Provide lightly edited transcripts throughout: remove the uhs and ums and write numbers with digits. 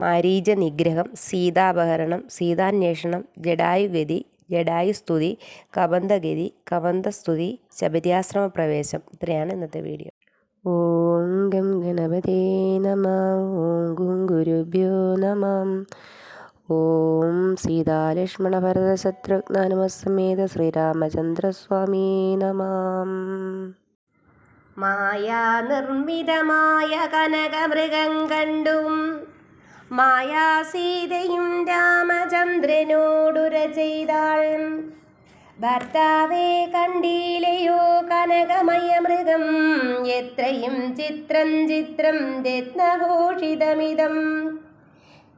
മാരീച നിഗ്രഹം, സീതാപഹരണം, സീതാന്വേഷണം, ജടായുഗതി, ജടായുസ്തുതി, കബന്ധഗതി, കബന്ധസ്തുതി, ശബര്യാശ്രമ പ്രവേശം. ഇത്രയാണ് ഇന്നത്തെ വീഡിയോ. ഓം ഗം ഗണപതേ നമഃ. ഓം ഗും ഗുരുഭ്യോ നമഃ. ഓം സീതാലക്ഷ്മണ ഭരത ശത്രുഘ്നസമേത ശ്രീരാമചന്ദ്രസ്വാമീ നമഃ. മായാനിർമ്മിതമായ കനകമൃഗം കണ്ടും മായാസീതയും രാമചന്ദ്രനോടുര ചെയ്താൾ. ഭർത്താവേ കണ്ടീലയോ കനകമയ മൃഗം, എത്രയും ചിത്രം ചിത്രം രത്നഭൂഷിതമിതം.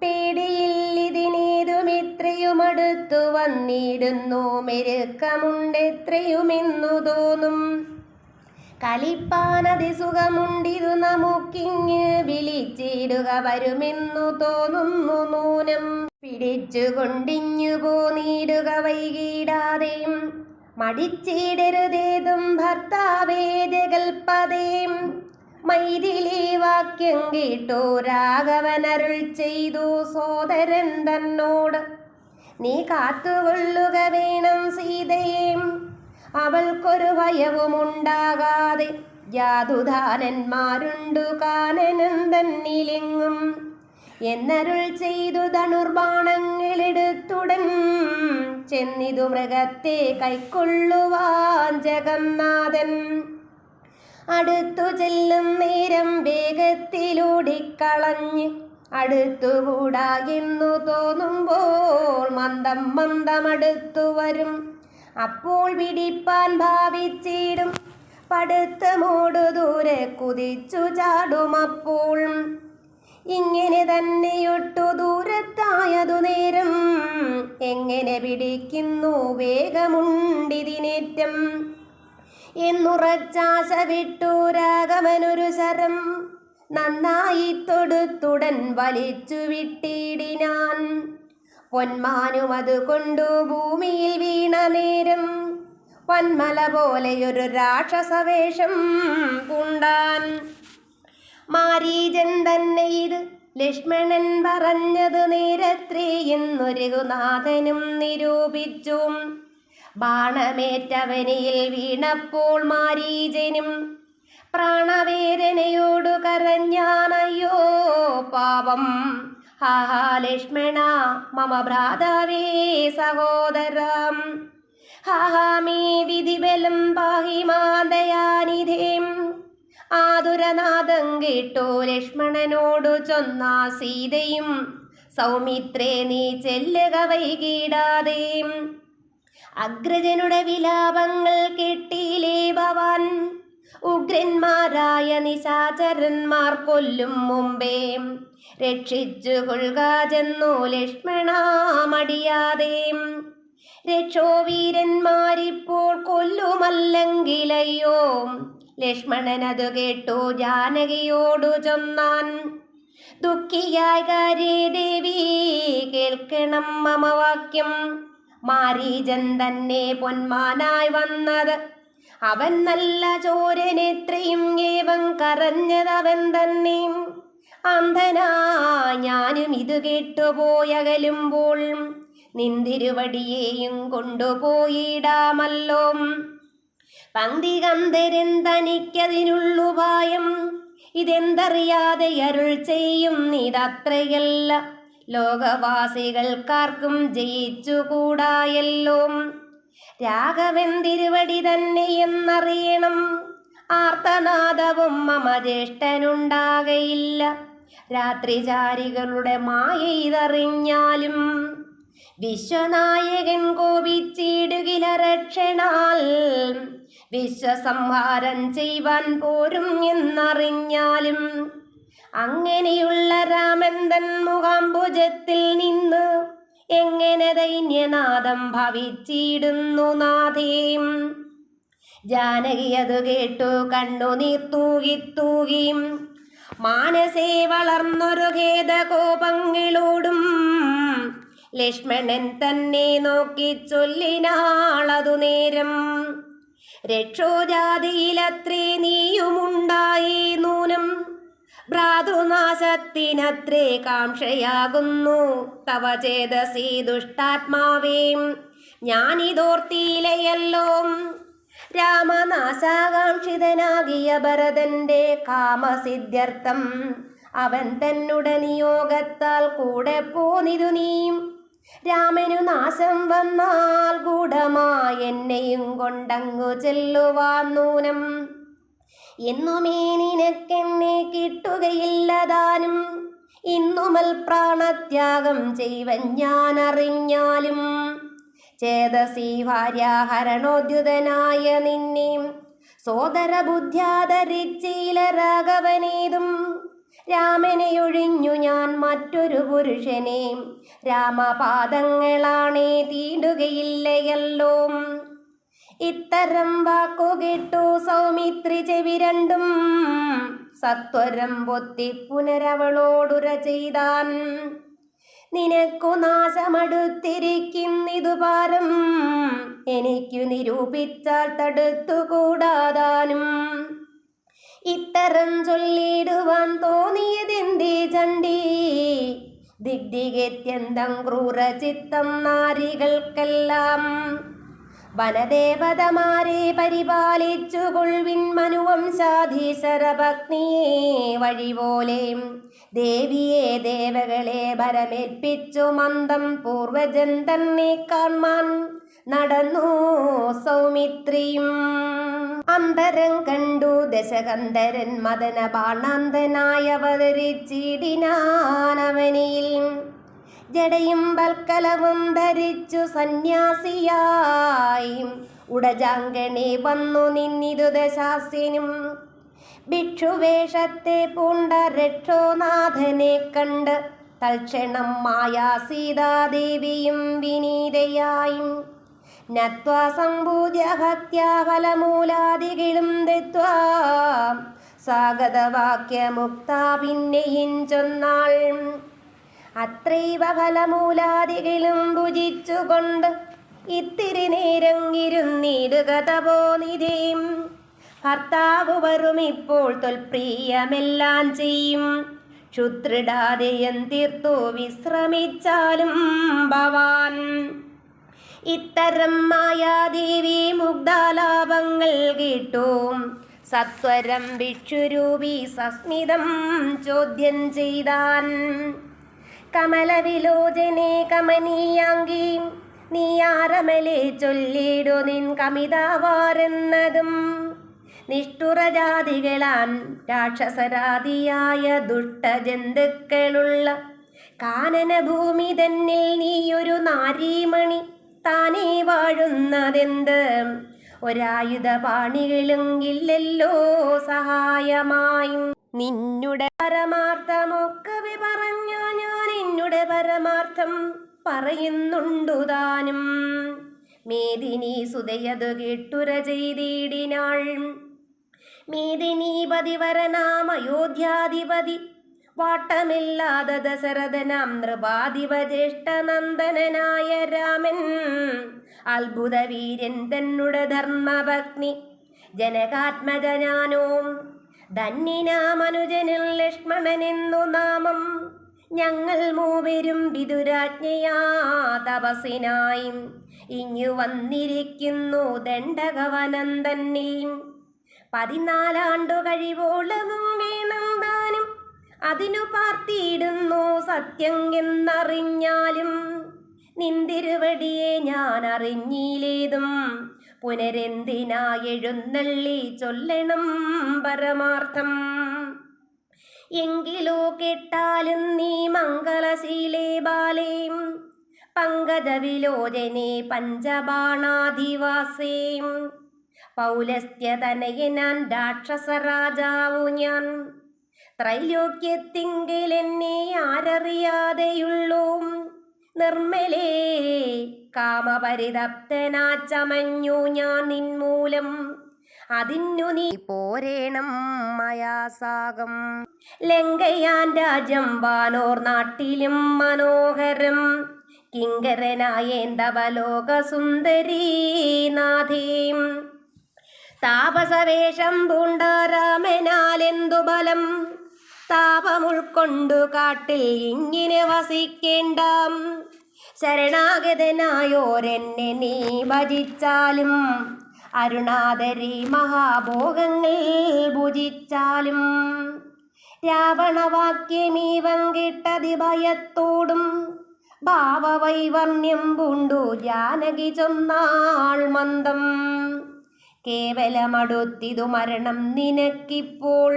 പേടിയിൽ ഇതിനേതും ഇത്രയും അടുത്തു വന്നിടുന്നു, മെരുക്കമുണ്ടെത്രയുമെന്നു തോന്നും. കളിപ്പാനതി സുഖമുണ്ടിതു നമുക്കിങ്ങ്, വിളിച്ചിടുക വരുമെന്നു തോന്നുന്നു നൂനം. പിടിച്ചുകൊണ്ടിഞ്ഞു പോന്നിടുക വൈകിടാതെയും, മടിച്ചിടരുതേതും ഭർത്താവേ ജഗൽപതേം. മൈഥിലി വാക്യം കേട്ടു രാഘവനരുൾ ചെയ്തു സോദരൻ തന്നോട്, നീ കാത്തുകൊള്ളുക വേണം സീതയേം, അവൾക്കൊരു ഭയവുമുണ്ടാകാതെ. ജാതുധാനന്മാരുണ്ടു കാനനം തന്നിലെങ്ങും എന്നരുൾ ചെയ്തു ധനുർബാണങ്ങളെടുത്തുടൻ ചെന്നിതു മൃഗത്തെ കൈക്കൊള്ളുവാൻ ജഗന്നാഥൻ. അടുത്തു ചെല്ലും നേരം വേഗത്തിലൂടിക്കളഞ്ഞ്, അടുത്തുകൂടാ എന്നു തോന്നുമ്പോൾ മന്ദം മന്ദമടുത്തു വരും. അപ്പോൾ പിടിപ്പാൻ ഭാവിച്ചിടും, പടുത്തമോടു ദൂരെ കുതിച്ചു ചാടുമപ്പോൾ. ഇങ്ങനെ തന്നെയൊട്ടു ദൂരത്തായതു നേരം, എങ്ങനെ പിടിക്കുന്നു വേഗമുണ്ടിതിനേറ്റം. എന്നുറച്ചാശ വിട്ടു രാഘവനൊരു ശരം, നന്നായി തൊടുത്തുടൻ വലിച്ചു വിട്ടിടിനാൻ. പൊന്മാനും അതുകൊണ്ടു ഭൂമിയിൽ വീണ നേരം, വന്മല പോലെയൊരു രാക്ഷസവേഷം പൂണ്ടാൻ. മാരീചൻ തന്നെ ഇത് ലക്ഷ്മണൻ പറഞ്ഞത് നേരത്രേ എന്നു രഘുനാഥനും നിരൂപിച്ചു. ബാണമേറ്റവനിയിൽ വീണപ്പോൾ മാരീചനും പ്രാണവേദനയോടു കരഞ്ഞാനയ്യോ പാപം. ഹാഹാ ലക്ഷ്മണ മമ ഭ്രാതാവേ സഹോദരം, ഹാഹാ മേ വിധിബലം പാഹി മാദയാനിധേം. ആതുരനാദം കേട്ടു ലക്ഷ്മണനോടു ചൊന്ന സീതയും, സൗമിത്രേ നീ ചെല്ലുക വൈകിടാതെ. അഗ്രജനുടെ വിലാപങ്ങൾ കേട്ടിലേ ഭവാൻ, ഉഗ്രന്മാരായ നിശാചരന്മാർ കൊല്ലും മുമ്പേ. രക്ഷിച്ചു കൊള്ളുക ചെന്നു ലക്ഷ്മണ മടിയാതെ. രക്ഷോവീരന്മാരിപ്പോൾ കൊല്ലുമല്ലെങ്കിലയ്യോ. ലക്ഷ്മണനതു കേട്ടു ജാനകിയോടു ചൊന്നാൻ, ദുഃഖിയായ കാര്യേ ദേവി കേൾക്കണം മമ വാക്യം. മാരീചൻ തന്നെ പൊന്മാനായി വന്നത്, അവൻ നല്ല ചോരനെത്രയും ഏവം കരഞ്ഞതവൻ തന്നെ. അന്ധനാ ഞാനും ഇത് കേട്ടുപോയകലുമ്പോൾ, നിന്തിരുവടിയേയും കൊണ്ടുപോയിടാമല്ലോ. പങ്ക്തി കന്ധരൻ തനിക്കതിനുള്ളുപായം, ഇതെന്തറിയാതെ അരുൾ ചെയ്യും ഇതത്രയല്ല. ലോകവാസികൾക്കാർക്കും ജയിച്ചുകൂടായല്ലോ. രാഘവൻ തിരുവടി തന്നെ എന്നറിയണം, ആർത്തനാദവും മമ ജ്യേഷ്ഠനുണ്ടാകയില്ല. രാത്രിചാരികളുടെ മായ ഇതറിഞ്ഞാലും, വിശ്വനായകൻ കോപിച്ചിടുകില രക്ഷണാൽ. വിശ്വസംഹാരം ചെയ്യുവാൻ പോരും എന്നറിഞ്ഞാലും, അങ്ങനെയുള്ള രാമൻ തൻ മുഖാംബുജത്തിൽ നിന്ന് എങ്ങനെ ദൈന്യനാദം ഭവിച്ചിടുന്നു നാഥേം. ജാനകി അതു കേട്ടു കണ്ണുനീർ തൂകി മാനസേ വളർന്നൊരു ഖേദകോപങ്ങളോടും ലക്ഷ്മണൻ തന്നെ നോക്കി ചൊല്ലിനാളതു നേരം. രക്ഷോജാതിയിലത്രേ നീയുമുണ്ടായി നൂനം, ഭ്രാതൃനാശത്തിനത്രേ കാംക്ഷയാകുന്നു തവ ചേതസി ദുഷ്ടാത്മാവേ. ഞാനിതോർത്തിയിലയല്ലോ രാമനാശാകാംക്ഷിതനാകിയ ഭരതന്റെ കാമസിദ്ധ്യർത്ഥം അവൻ തന്നുടെ നിയോഗത്താൽ കൂടെ പോന്നിതു നീ. രാമനു നാശം വന്നാൽ ഗൂഢമായി എന്നെയും കൊണ്ടങ്ങു ചെല്ലുവാൻ നൂനം. എന്നുമേ നിനക്കെന്നെ കിട്ടുകയില്ലതാനും ഇന്നുമൽ പ്രാണത്യാഗം ചെയ്വൻ ഞാൻ അറിഞ്ഞാലും. ചേതസി ഭാര്യാഹരണോദ്യുതനായ നിന്നെ സോദര ബുദ്ധ്യാധരിച്ചില രാഘവനേതും. രാമനെയൊഴിഞ്ഞു ഞാൻ മറ്റൊരു പുരുഷനെ രാമപാദങ്ങളാണേ തീണ്ടുകയില്ലയല്ലോ. ഇത്തരം വാക്കു കേട്ടു സൗമിത്രി ചെവി രണ്ടും സത്വരം പൊത്തി പുനരവളോടുര ചെയ്താൻ. നിനക്കു നാശമടുത്തിരിക്കുന്നിതു പാരം എനിക്കു നിരൂപിച്ചാൽ തടുത്തുകൂടാതാനും. ഇത്തരം ചൊല്ലിടുവാൻ തോന്നിയതെന്തേ ചണ്ഡി ദിഗ്ദിഗത്യന്തം ക്രൂരചിത്തം നാരികൾക്കെല്ലാം. വനദേവതമാരെ പരിപാലിച്ചു കൊൾവിൻ മനുവംശാധീശരപത്നിയെ വഴിപോലെ. ദേവിയെ ദേവകളെ ഭരമേൽപ്പിച്ചു മന്ദം പൂർവജൻ തന്നെ കാൺമാൻ നടന്നു സൗമിത്രിയും. അന്തരം കണ്ടു ദശകന്ധരൻ മദന ബാണാന്തനായവതരിച്ചിടിനാനവനിൽ. ജടയും വൽക്കലവും ധരിച്ചു സന്യാസിയായി ഉടജാങ്കണി വന്നു നിന്നിതു ദശാസ്യനും. ഭിക്ഷുവേഷത്തെ പൂണ്ട രക്ഷോനാഥനെ കണ്ട് തൽക്ഷണം മായാ സീതാദേവിയും വിനീതയായും നത്വാ സംഭൂജ്യ ഭക്ത്യാ ഫലമൂലാദികളും ദത്വാ സാഗതവാക്യമുക്താ പിന്നെയും ചൊന്നാൾ. അത്രൈവ ഫലമൂലാദികളും ഭുജിച്ചുകൊണ്ട് ഇത്തിരി നേരം ഇരുന്നിടുക തപോനിധിയും. ഭർത്താവ് വരും ഇപ്പോൾ തൊൽപ്രിയമെല്ലാം ചെയ്യും. ക്ഷുത്രിടാതെയും തീർത്തു വിശ്രമിച്ചാലും ഭവാൻ. ഇത്തരം മായാദേവി മുഗ്ധാലാപങ്ങൾ കേട്ടു സത്വരം ഭിക്ഷുരൂപി സസ്മിതം ചോദ്യം ചെയ്താൻ. കമലവിലോചനെ കമനീയാങ്കി നീ ആരമലെ ചൊല്ലിടു നിൻ കമിതാവാരെന്നതും. നിഷ്ഠുരജാതികളാൻ രാക്ഷസരാതിയായ ദുഷ്ടജന്തുക്കളുള്ള കാനനഭൂമി തന്നിൽ നീയൊരു നാരീമണി താനേ വാഴുന്നതെന്ത്. ഒരായുധപാണികളും ഇല്ലല്ലോ സഹായമായി. നിന്നുടെ പരമാർത്ഥമൊക്കവെ പറഞ്ഞു ഞാൻ എന്നുടെ പരമാർത്ഥം പറയുന്നുണ്ടു താനും. മേദിനി സുതയതു കേട്ടുര ചെയ്തിടിനാൾ. മേദിനീപതിവരനാം അയോധ്യാധിപതി വാട്ടമില്ലാതെ ദശരഥനാം നൃപാധിപജ്യേഷ്ഠനന്ദനായ രാമൻ. അത്ഭുതവീര്യൻ തന്നുടെ ധർമ്മഭഗ്നി ജനകാത്മജനാനോ. ധന്യനാമനുജനിൽ ലക്ഷ്മണനെന്നു നാമം. ഞങ്ങൾ മൂവരും വിദുരാജ്ഞയാ തപസിനായി ഇങ്ങു വന്നിരിക്കുന്നു ദണ്ഡകവനം തന്നിൽ. 14 കഴിവോളവും വേണം താനും അതിനു പാർത്തിയിടുന്നു സത്യം എന്നറിഞ്ഞാലും. നിന്തിരുവടിയെ ഞാൻ അറിഞ്ഞിലേതും പുനരെന്തിനായെഴുന്നള്ളി ചൊല്ലണം പരമാർത്ഥം. എങ്കിലോ കേട്ടാലും നീ മംഗളശീലേ ബാലേ പങ്കജവിലോചനെ പഞ്ചബാണാധിവാസേ. പൗലസ്ത്യതനയനാൻ രാക്ഷസരാജാവു ഞാൻ. ത്രൈലോക്യത്തിങ്കിലെന്നെ ആരറിയാതെയുള്ളൂ. നിർമ്മലേ കാമപരിതപ്തനാച്ചമഞ്ഞു ഞാൻ നിൻമൂലം. അതിന്നു നീ പോരേണം മയാസാകം. ലങ്കയാൻ രാജ്യം വാനോർ നാട്ടിലും മനോഹരം. കിങ്കരനായേന്തവലോകസുന്ദരീ നാഥീം. താപസവേഷം പൂണ്ട രാമനാലെന്തു ബലം. താപമുൾക്കൊണ്ടു കാട്ടിൽ ഇങ്ങനെ വസിക്കേണ്ട. ശരണാഗതനായോരെന്നെ നീ ഭജിച്ചാലും അരുണാധരി മഹാഭോഗങ്ങൾ ഭുജിച്ചാലും. രാവണവാക്യമീവം കേട്ടതി ഭയത്തോടും ഭാവവൈവർണ്യം പൂണ്ടു ജാനകി ചൊന്നാൾ മന്ദം. കേവലമടുത്തിതു മരണം നിനക്കിപ്പോൾ,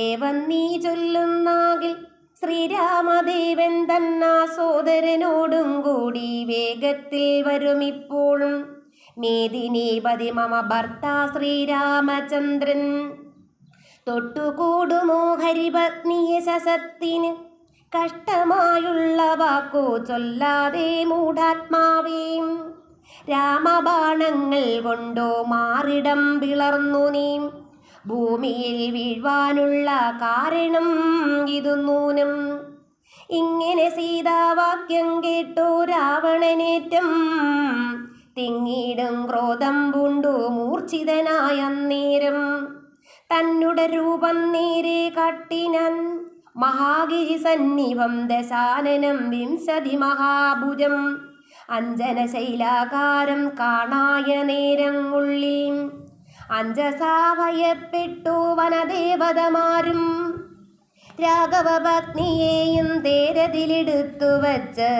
ഏവം നീ ചൊല്ലുന്നാകിൽ ശ്രീരാമദേവൻ തന്നാ സോദരനോടും കൂടി വേഗത്തിൽ വരുമിപ്പോഴും. മേദിനീപതി മമ ഭർത്താ ശ്രീരാമചന്ദ്രൻ, തൊട്ടുകൂടുമോ ഹരിപത്നിയെ ശസത്തിന്. കഷ്ടമായുള്ള വാക്കു ചൊല്ലാതെ മൂഢാത്മാവേ, രാമബാണങ്ങൾ കൊണ്ടോ മാറിടം പിളർന്നു നീ. ഭൂമിയിൽ വീഴ്വാനുള്ള കാരണം ഇതു നൂനം. ഇങ്ങനെ സീതാവാക്യം കേട്ടു രാവണനേറ്റം തിങ്ങിടും ക്രോധം പൂണ്ടു മൂർച്ഛിതനായ നേരം. തന്നുടെ രൂപം നേരെ കാട്ടിനാൻ മഹാഗിരി സന്നിഭം ദശാനനം വിംശതി മഹാഭുജം. അഞ്ജന ശൈലാകാരം കാണായ നേരം ഉള്ളിൽ അഞ്ജസാ ഭയപ്പെട്ടു വനദേവതമാരും. രാഘവപത്നിയെയും തേരതിലെടുത്തു വച്ച്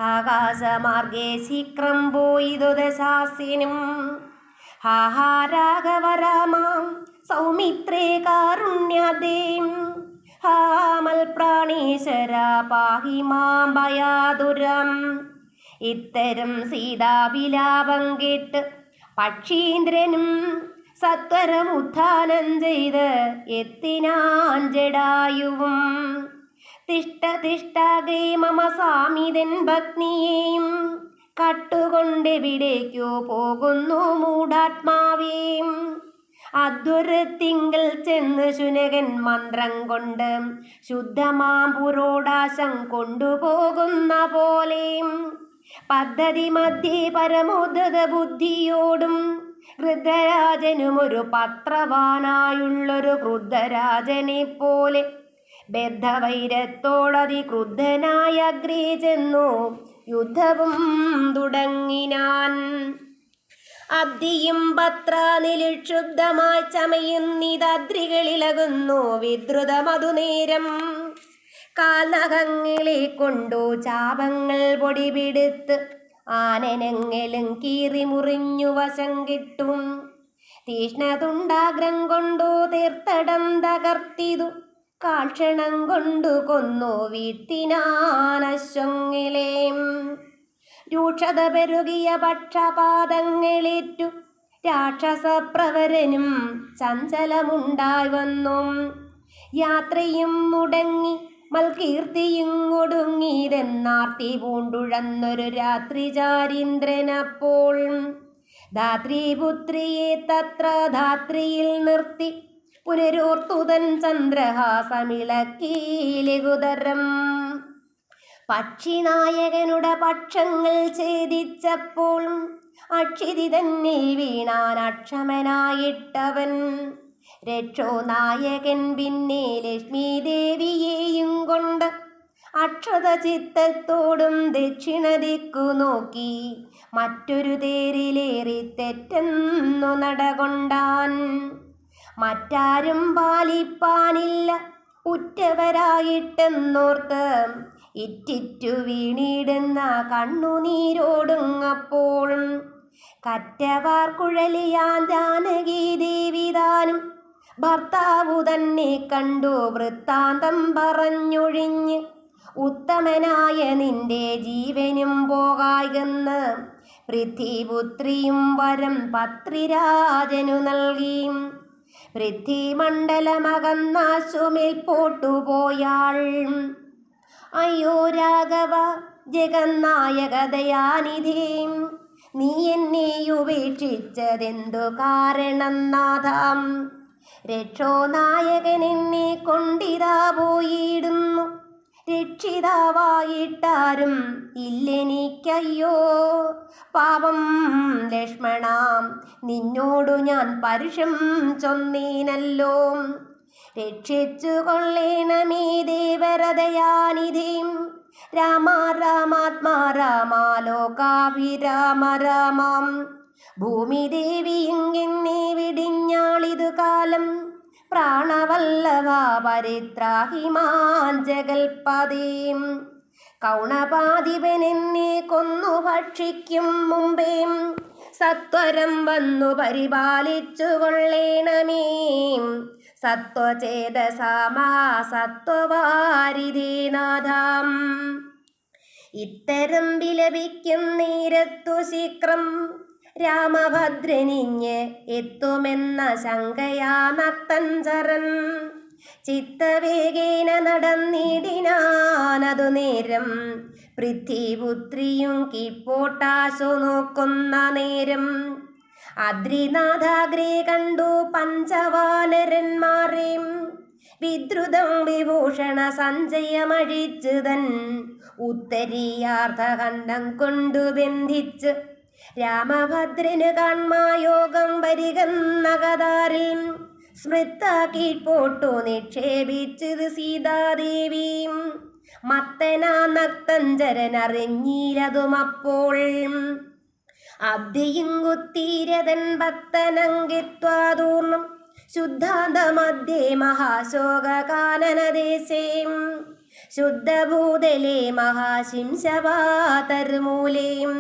ആകാശമാർഗേ ശീക്രം പോയിതു ദശാസ്യനും. ഹാഹാ രാഘവരാമാം സൗമിത്രേ കാരുണ്യദേ, ഹാമൽ പ്രാണീശ്വര പാഹി മാം ഭയാതുരം. ഇത്തരം സീതാവിലാപം കേട്ട് പക്ഷീന്ദ്രനും സത്വരം ഉത്ഥാനം ചെയ്ത് എത്തിനാൻ ജടായുവും. തിഷ്ട തിഷ്ടാഗ്രേ മമ സാമിതൻ ഭഗ്നിയെയും, കട്ടുകൊണ്ടെവിടേക്കോ പോകുന്നു മൂഢാത്മാവേം. അധ്വരത്തിങ്കൽ ചെന്ന് ശുനകൻ മന്ത്രം കൊണ്ട് ശുദ്ധമാം പുരോടാശം കൊണ്ടുപോകുന്ന പോലെ. പദ്ധതി മധ്യേ പരമോദ്ധത ബുദ്ധിയോടും ഗൃദ്ധരാജനും ഒരു പത്രവാനായുള്ളൊരു ക്രുദ്ധരാജനെ പോലെ ബദ്ധവൈരത്തോടതി ക്രുദ്ധനായ അഗ്രേ ചെന്നു യുദ്ധവും തുടങ്ങിനാൻ. അബ്ദിയും പത്ര നിലുക്ഷുബ്ധമായി ചമയുന്നിതദ്രികളിലകുന്നു വിദ്രുതമതുനേരം. കാൽനഖങ്ങളെ കൊണ്ടു ചാപങ്ങൾ പൊടിപിടുത്ത് ആനനങ്ങളും കീറി മുറിഞ്ഞു വശം കിട്ടും. തീഷ്ണതുണ്ടാഗ്രം കൊണ്ടു തീർത്തടം തകർത്തിതു കാൽക്ഷണം കൊണ്ടു കൊന്നു വീഴ്ത്തിനാനശ്വങ്ങളേം. രൂക്ഷത പെരുകിയ പക്ഷപാതങ്ങളേറ്റു രാക്ഷസപ്രവരനും ചഞ്ചലമുണ്ടായി വന്നു. യാത്രയും മുടങ്ങി മൽകീർത്തിയും ഒടുങ്ങിയതെന്നാർത്തി പൂണ്ടുഴന്നൊരു രാത്രി ചാരീന്ദ്രനപ്പോൾ. ധാത്രീപുത്രിയെ തത്ര ധാത്രിയിൽ നിർത്തി പുനരോർത്തുതൻ ചന്ദ്രഹാസമിളക്കി ലഘുതരം. പക്ഷിനായകനുടെ പക്ഷങ്ങൾ ഛേദിച്ചപ്പോൾ അക്ഷിതി തന്നിൽ വീണാൻ അക്ഷമനായിട്ടവൻ. രക്ഷോ നായകൻ പിന്നെ ലക്ഷ്മി ദേവിയെയും കൊണ്ട് അക്ഷത ചിത്തത്തോടും ദക്ഷിണ ദിക്കു നോക്കി മറ്റൊരു തേരിലേറി തെറ്റെന്നു നടകൊണ്ടാൻ. മറ്റാരും പാലിപ്പാനില്ല ഉറ്റവരായിട്ടെന്നോർത്ത് ഇറ്റിറ്റു വീണിടുന്ന കണ്ണുനീരോടുങ്ങപ്പോൾ. കറ്റവാർ കുഴലിയാൻ ജാനകി ദേവിതാനും ഭർത്താവു തന്നെ കണ്ടു വൃത്താന്തം പറഞ്ഞൊഴിഞ്ഞ്. ഉത്തമനായ നിന്റെ ജീവനും പോകായെന്ന് പൃഥ്വിപുത്രിയും വരം പത്രിരാജനു നൽകി. പൃഥ്വിമണ്ഡലമകന്നാശുമേൽപോട്ടുപോയാൾ. അയ്യോ രാഘവ ജഗന്നായക ദയാനിധി, നീ എന്നെ ഉപേക്ഷിച്ചതെന്തു കാരണം നാഥാം. രക്ഷോ നായകൻ എന്നെ കൊണ്ടിതാ പോയിടുന്നു, രക്ഷിതാവായിട്ടാരും ഇല്ലെനിക്കയ്യോ. പാപം ലക്ഷ്മണ, നിന്നോടു ഞാൻ പരുഷം ചൊന്നീനല്ലോ. രക്ഷിച്ചു കൊള്ളേണമേ ദേവരദയാനിധിം. രാമ രാമാത്മാ രാമ ലോകാഭിരാമ രാമാം. ഭൂമിദേവിയെന്നെ വെടിഞ്ഞാളിതു കാലം പ്രാണവല്ലഭ പരിത്രാഹി മാം ജഗൽപതേം. കൗണപാധിപനെന്നെ കൊന്നു ഭക്ഷിക്കും മുമ്പേ സത്വരം വന്നു പരിപാലിച്ചു കൊള്ളേണമേ. സത്വചേതസാമാ സത്വവാരിധേ നാഥാം. ഇത്തരം വിലപിക്കും നേരത്തു ശീക്രം രാമഭദ്രനിഞ്ഞ് എത്തുമെന്ന ശങ്കയാ നക്തഞ്ചരൻ. ചിത്തവേഗേന നടന്നിടിനാനതു നേരം പൃഥ്വിപുത്രിയും കീഴ്പോട്ടാശു നോക്കുന്ന നേരം. അദ്രിനാഥാഗ്രേ കണ്ടു പഞ്ചവാനരന്മാരെയും വിദ്രുതം വിഭൂഷണ സഞ്ജയമഴിച്ചു തൻ ഉത്തരീയാർദ്ധഖണ്ഡം കൊണ്ടു ബന്ധിച്ച് രാമഭദ്രന് കാൺമായോഗം വരികന്ന കതാരിൽ സ്മൃത കീഴ്പോട്ടു നിക്ഷേപിച്ചത് സീതാദേവിയും. മത്തനാ നക്തഞ്ചരനറിഞ്ഞീരതുമപ്പോൾ അബ്ധിയും കുത്തീരതൻ ഭക്തനങ്കിത്വാദൂർണം ശുദ്ധാന്തമധ്യേ മഹാശോകാനനദേശേ. ശുദ്ധഭൂതലേ മഹാശിംശവാതർമൂലേം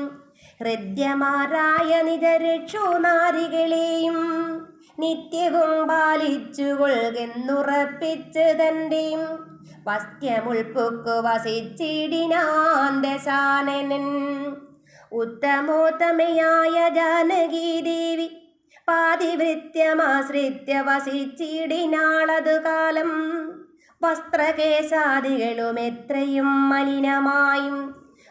ഹൃദ്യമാരായ നിജരക്ഷോ നാരികളെയും നിത്യവും പാലിച്ചു കൊള്ളുന്നുറപ്പിച്ച് തൻ്റെ വസ്ത്യമുൾപ്പുക്കു വസിച്ചിടിനാൻ ദശാനനൻ. ഉത്തമോത്തമയായ ജാനകീദേവി പാതിവൃത്യമാശ്രിത്യ വസിച്ചിടിനാളതു കാലം. വസ്ത്രകേശാദികളും എത്രയും മലിനമായും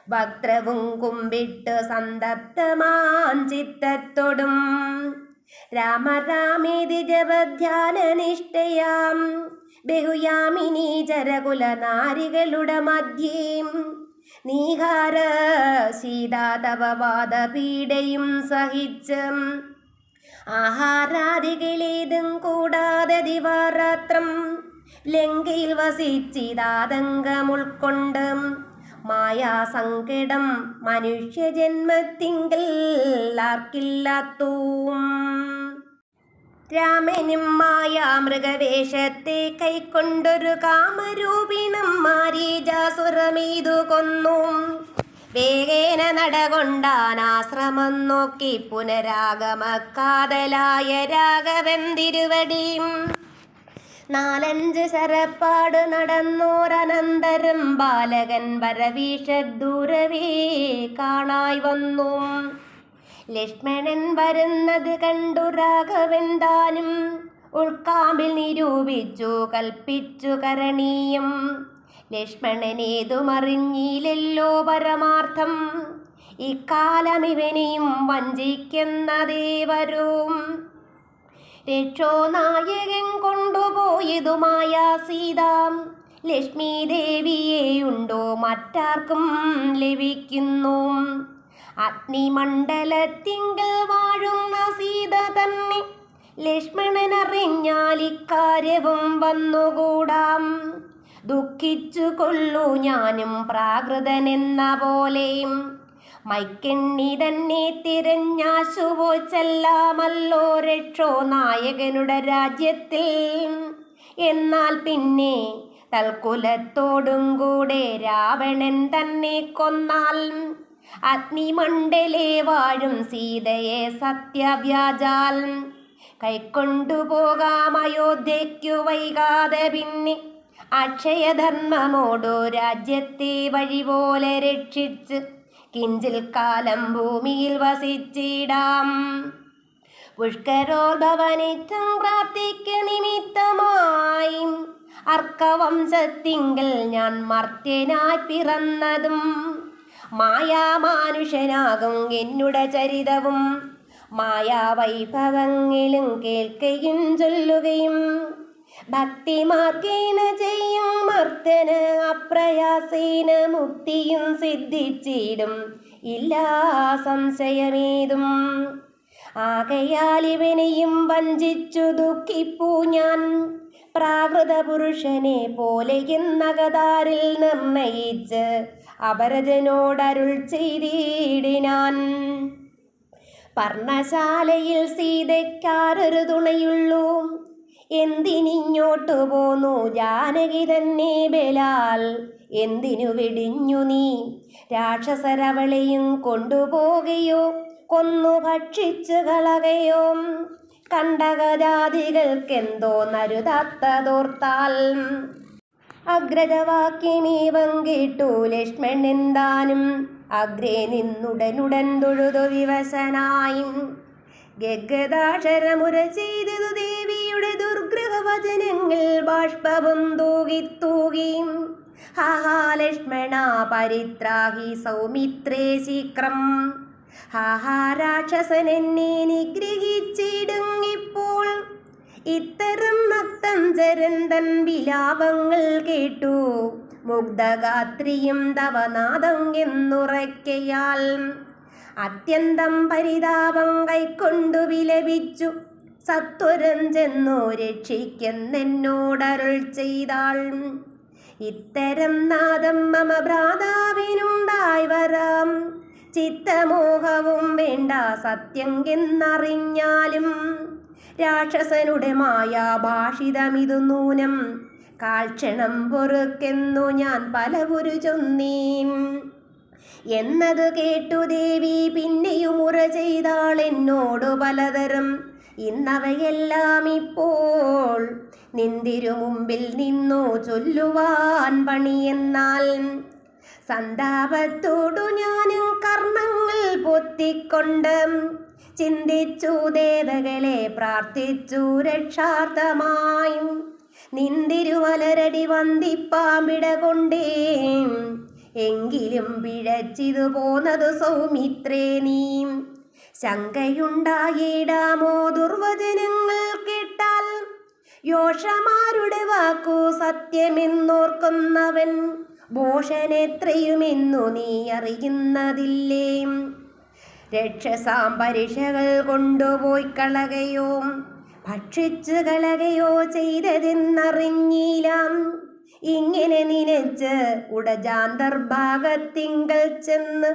വക്രവും കുമ്പിട്ട് സന്തപ്തമാം ചിത്തത്തോടും രാമ രാമേതി ജപധ്യാനനിഷ്ഠയാം ബഹുയാമിനി ചരകുല നാരികളുടെ മധ്യേ നീഹാര സീതാതപവാദപീഡയും സഹിച്ച് ആഹാരാദികളേതും കൂടാതെ ദിവാരാത്രം ലങ്കയിൽ വസിച്ചിതാതങ്കം ഉൾക്കൊണ്ട് മായാസങ്കടം മനുഷ്യജന്മത്തിങ്കൽ ആർക്കില്ലാത്തൂം. രാമനും മായാമൃഗവേഷത്തെ കൈക്കൊണ്ടൊരു കാമരൂപിണം മാരീജാസുരമീതു കൊന്നു. വേഗേന നടകൊണ്ടാനാശ്രമം നോക്കി പുനരാഗമക്കാതലായ രാഘവൻ തിരുവടിയും. 4-5 ശരപ്പാട് നടന്നോരനന്തരം ബാലകൻ വരവീഷദൂരവേ കാണായി വന്നു. ലക്ഷ്മണൻ വരുന്നത് കണ്ടു രാഘവൻ താനും ഉൾക്കാമ്പിൽ നിരൂപിച്ചു കൽപ്പിച്ചു കരണീയം. ലക്ഷ്മണനേതുമറിഞ്ഞില്ലല്ലോ പരമാർത്ഥം, ഇക്കാലം ഇവനെയും വഞ്ചിക്കുന്നതേവരും. രക്ഷോ നായകൻ കൊണ്ടുപോയതുമായ സീതാം ലക്ഷ്മി ദേവിയെയുണ്ടോ മറ്റാർക്കും ലഭിക്കുന്നു. അഗ്നിമണ്ഡലത്തിങ്കൽ വാഴുന്ന സീത തന്നെ ലക്ഷ്മണനറിഞ്ഞാൽ ഇക്കാര്യവും വന്നുകൂടാം. ദുഃഖിച്ചു കൊള്ളു ഞാനും പ്രാകൃതനെന്ന പോലെയും മൈക്കെണ്ണി തന്നെ തിരഞ്ഞാശുപോച്ചെല്ലാമല്ലോ രക്ഷോ നായകനുടെ രാജ്യത്തിൽ. എന്നാൽ പിന്നെ തൽക്കുലത്തോടും കൂടെ രാവണൻ തന്നെ കൊന്നാൽ അഗ്നിമണ്ഡലേ വാഴും സീതയെ സത്യവ്യാജാൽ കൈക്കൊണ്ടുപോകാം അയോധ്യയ്ക്കു വൈകാതെ. പിന്നെ അക്ഷയധർമ്മമോടു രാജ്യത്തെ വഴിപോലെ രക്ഷിച്ച് കിഞ്ചിൽ കാലം ഭൂമിയിൽ വസിച്ചിടാം. പുഷ്കരോദ്ഭവനിറ്റം പ്രാപ്തിക്ക് നിമിത്തമായി അർക്കവംശത്തിങ്കൽ ഞാൻ മർത്യനായി പിറന്നതും മായാമാനുഷനാകും എന്നുടെ ചരിതവും മായാവൈഭവങ്ങളും കേൾക്കുകയും ചൊല്ലുകയും ഭക്തിമാർഗേന ചെയ്യും മർത്തന് അപ്രയാസേന മുക്തിയും സിദ്ധിച്ചിടും, ഇല്ലാ സംശയമേതും. ആകയാൽ ഇവനെയും വഞ്ചിച്ചു ദുഃഖിപ്പൂ ഞാൻ പ്രാകൃത പുരുഷനെ പോലെ എന്നകതാരിൽ നിർണയിച്ച് അപരജനോടരുൾ ചെയ്തിടിനാൻ. പർണശാലയിൽ സീതയ്ക്കാരൊരു തുണയുള്ളൂ, എന്തിനിങ്ങോട്ടു പോന്നു ജാനകി തന്നെ ബലാൽ, എന്തിനു വെടിഞ്ഞു നീ രാക്ഷസരവളെയും കൊണ്ടുപോകയോ കൊന്നു ഭക്ഷിച്ചു കളകയോ. കണ്ടകജാതികൾക്കെന്തോ നരുതാത്തതോർത്താൽ അഗ്രജവാക്യമേവം കേട്ടു ലക്ഷ്മണൻ താനും അഗ്രേ നിന്നുടനുടൻ തൊഴുതു വിവശനായി. ഗദ്ഗദാക്ഷരമുര ചെയ്തതു ദേവിയുടെ ദുർഗ്രഹവചനങ്ങൾ ബാഷ്പവും തൂകി തൂകി. ഹാഹാ ലക്ഷ്മണ പരിത്രാഹി സൗമിത്രേ ശീക്രം. ഹാഹാ രാക്ഷസൻ എന്നെ നിഗ്രഹിച്ചിടും ഇപ്പോൾ. ഇത്തരം നക്തം ചരന്തൻ വിലാപങ്ങൾ കേട്ടു മുഗ്ധഗാത്രിയും തവനാദം എന്നുറയ്ക്കയാൽ. അത്യന്തം പരിതാപം കൈക്കൊണ്ടു വിലപിച്ചു സത്വരം ചെന്നു രക്ഷിക്കെന്നോടരുൾ ചെയ്താൾ. ഇത്തരം നാദം മമ ഭ്രാതാവിനുണ്ടായി വരാം, ചിത്തമോഹവും വേണ്ട സത്യം എന്നറിഞ്ഞാലും. രാക്ഷസനുടെ മായാഭാഷിതമിതു നൂനം, കാൽക്ഷണം പൊറുക്കെന്നു ഞാൻ പലവുരു ചൊന്നീൻ. എന്നതു കേട്ടു ദേവി പിന്നെയും മുറ ചെയ്താൾ എന്നോടു പലതരം. ഇന്നവയെല്ലാം ഇപ്പോൾ നിന്തിരു മുമ്പിൽ നിന്നു ചൊല്ലുവാൻ പണിയെന്നാൽ. സന്താപത്തോടു ഞാനും കർണങ്ങൾ പൊത്തിക്കൊണ്ട് ചിന്തിച്ചു ദേവകളെ പ്രാർത്ഥിച്ചു രക്ഷാർത്ഥമായും. നിന്തിരുവലരടി വന്ദിപ്പാമ്പിട കൊണ്ടേ എങ്കിലും പിഴച്ചിതു പോന്നതു സൗമിത്രേ നീ. ശങ്കയുണ്ടായിടാമോ ദുർവചനങ്ങൾ കേട്ടാൽ, യോഷമാരുടെ വാക്കു സത്യമെന്നോർക്കുന്നവൻ ഭോഷനെത്രയുമെന്നു നീ അറിയുന്നതില്ലേ. രക്ഷസാം പരീക്ഷകൾ കൊണ്ടുപോയി കളകയോ ഭക്ഷിച്ചു കളകയോ ചെയ്തതെന്നറിഞ്ഞില്ല. ഇങ്ങനെ നിനച്ച് ഉടജാന്തർഭാഗത്തിങ്കൽ ചെന്ന്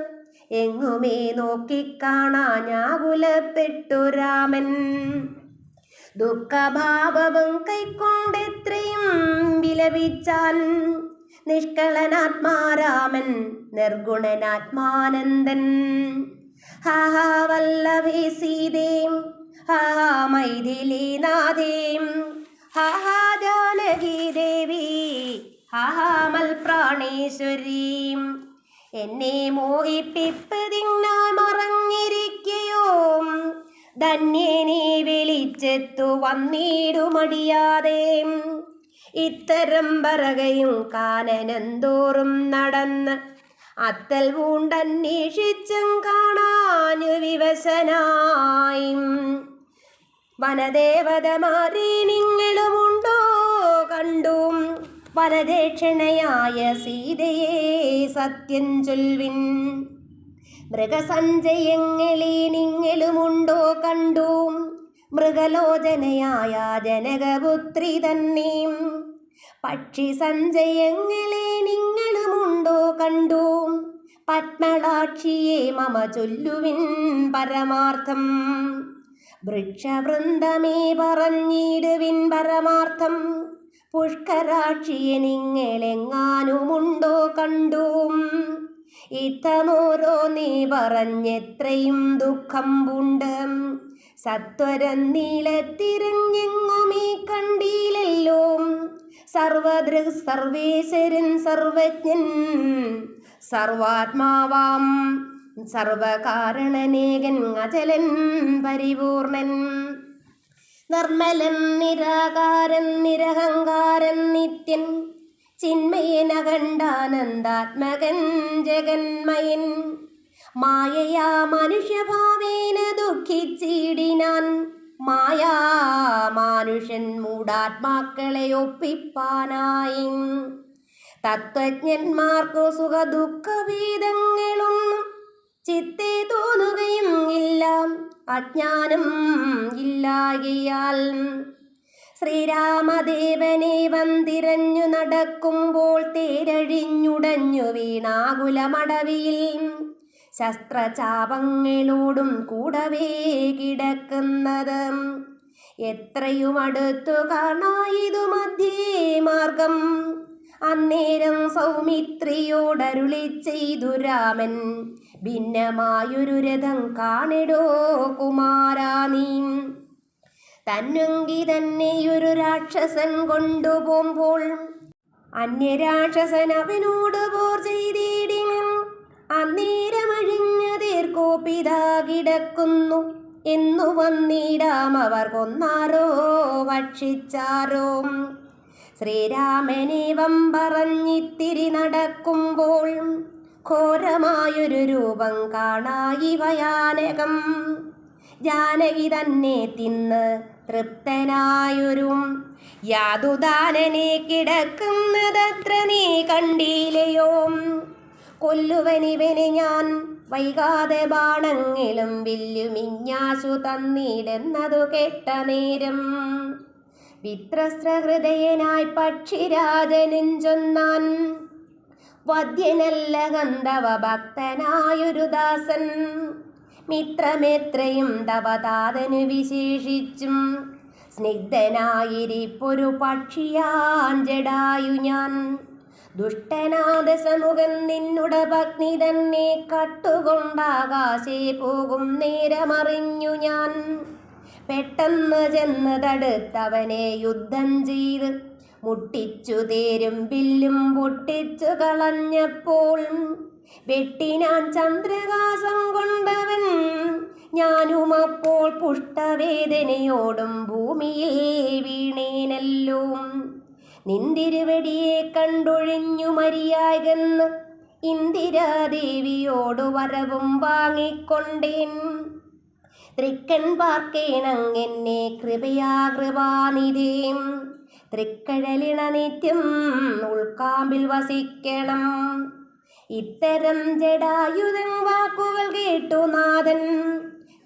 എങ്ങുമേ നോക്കിക്കാണാഞ്ഞാകുലപ്പെട്ടു രാമൻ. ദുഃഖഭാവവും കൈക്കൊണ്ടെത്രയും വിലപിച്ചാൻ. നിഷ്കളനാത്മാരാമൻ നിർഗുണനാത്മാനന്ദൻ. ഹാഹാ വല്ലഭേ സീതേ, ഹാഹാ മൈഥിലീനാഥേ, ഹാഹാ ജാനകി ദേവി, ഹാഹാ മൽപ്രാണേശ്വരീ. എന്നെ മോഹിപ്പിപ്പതിനാൽ മറഞ്ഞിരിക്കയോ, ധന്യനെ വിളിച്ചെത്തു വന്നിടുമടിയാതെ. ഇത്തരം പറകയും കാനനന്തോറും നടന്ന് അത്തൽ പൂണ്ടന്വേഷിച്ചും കാണാഞ്ഞു വിവശനായി. വനദേവതമാരെ നിങ്ങളുമുണ്ടോ കണ്ടു, വനദേക്ഷണയായ സീതയെ സത്യം ചൊൽവിൻ. മൃഗസഞ്ചയങ്ങളെ നിങ്ങളുമുണ്ടോ കണ്ടു, മൃഗലോചനയായ ജനകപുത്രി തന്നെ. പക്ഷി സഞ്ചയങ്ങളെ നിങ്ങളുമുണ്ടോ കണ്ടു, പത്മളാക്ഷിയെ മമ ചൊല്ലുവിൻ പരമാർത്ഥം. വൃക്ഷവൃന്ദമേ പറഞ്ഞിടുവിൻ പരമാർത്ഥം. പുഷ്കരാക്ഷിയെ നിങ്ങളെങ്ങാനുമുണ്ടോ കണ്ടു, ഇത്തമോരോ നീ പറഞ്ഞെത്രയും ദുഃഖം പൂണ്ട്. സത്വരം നീളത്തിരഞ്ഞെങ്ങുമീ കണ്ടീലല്ലോ. സർവദൃക് സർവേശ്വരൻ സർവജ്ഞൻ സർവാത്മാവാം സർവകാരണനേകൻ അചലൻ പരിപൂർണൻ. നിർമ്മലൻ നിരാകാരൻ നിരഹങ്കാരൻ നിത്യൻ ചിന്മയൻ അഖണ്ഡാനന്ദാത്മകൻ ജഗന്മയൻ. മായയാ മനുഷ്യഭാവേന ദുഃഖിച്ചിടിനാൻ, മായാ മാനുഷൻ മൂഢാത്മാക്കളെ ഒപ്പിപ്പാനായി. തത്വജ്ഞന്മാർക്കു സുഖദുഃഖഭേദങ്ങളൊന്നും ചിത്തെ തോന്നുകയും ഇല്ല, അജ്ഞാനം ഇല്ലാകയാൽ. ശ്രീരാമദേവനെ വന്തിരഞ്ഞു നടക്കുമ്പോൾ തേരഴിഞ്ഞുടഞ്ഞു വീണാകുലമടവിയിൽ ശസ്ത്രചാപങ്ങളോടും കൂടവേ കിടക്കുന്നത്. എത്രയും അടുത്തു കാണായിതു മധ്യേ മാർഗം. അന്നേരം സൗമിത്രിയോടരുളി ചെയ്തു രാമൻ, ഭിന്നമായൊരു രഥം കാണിടോ കുമാരാ നീ. തന്നുങ്കി തന്നെയൊരു രാക്ഷസൻ കൊണ്ടുപോകുമ്പോൾ അന്യരാക്ഷസൻ അവനോട് പോർ ചെയ്തിടിനും. അന്നേരമഴിഞ്ഞ തീർക്കോപ്പിതാ കിടക്കുന്നു എന്നു വന്നിടാം. അവർ കൊന്നാരോ ഭക്ഷിച്ചാരോ. ശ്രീരാമനേവം പറഞ്ഞിത്തിരി നടക്കുമ്പോൾ ഘോരമായൊരു രൂപം കാണായി ഭയാനകം. ജാനകി തന്നെ തിന്ന് തൃപ്തനായൊരു യാതുദാനനെ കിടക്കുന്നതത്ര നീ കണ്ടില്ലയോ. കൊല്ലുവനിവനെ ഞാൻ വൈകാതെ ബാണങ്ങളും വില്ലുമിഞ്ഞാശു തന്നിടുന്നതു കേട്ട നേരം. വിത്രസ്രഹൃദയനായി പക്ഷിരാജനും ചൊന്നാൻ, വദ്യനല്ല ഗന്ധവ ഭക്തനായൊരു ദാസൻ. മിത്രമെത്രയും തവതാതനു വിശേഷിച്ചും സ്നിഗ്ധനായിരിപ്പൊരു പക്ഷിയാൻ ജടായു ഞാൻ. ദുഷ്ടനാഥ സമുഖൻ നിന്നുട പത്നി തന്നെ കട്ടുകൊണ്ടാകാശേ പോകും നേരമറിഞ്ഞു ഞാൻ. പെട്ടെന്ന് ചെന്ന് തടുത്തവനെ യുദ്ധം ചെയ്ത് മുട്ടിച്ചു തേരും വില്ലും പൊട്ടിച്ചു കളഞ്ഞപ്പോൾ വെട്ടിനാൻ ചന്ദ്രകാസം കൊണ്ടവൻ. ഞാനുമപ്പോൾ പുഷ്ടവേദനയോടും ഭൂമിയിൽ വീണേനല്ലോ. നിന്തിരുവടിയെ കണ്ടൊഴിഞ്ഞു മരിയായെന്ന് ഇന്ദിരാദേവിയോടു വരവും വാങ്ങിക്കൊണ്ടേൻ. തൃക്കൺ പാർക്കേണങ്ങെന്നെ കൃപയാ കൃപാനിധേം. തൃക്കഴലിണ നിത്യം ഉൾക്കാമ്പിൽ വസിക്കണം. ഇത്തരം ജടായുധൻ വാക്കുകൾ കേട്ടു നാഥൻ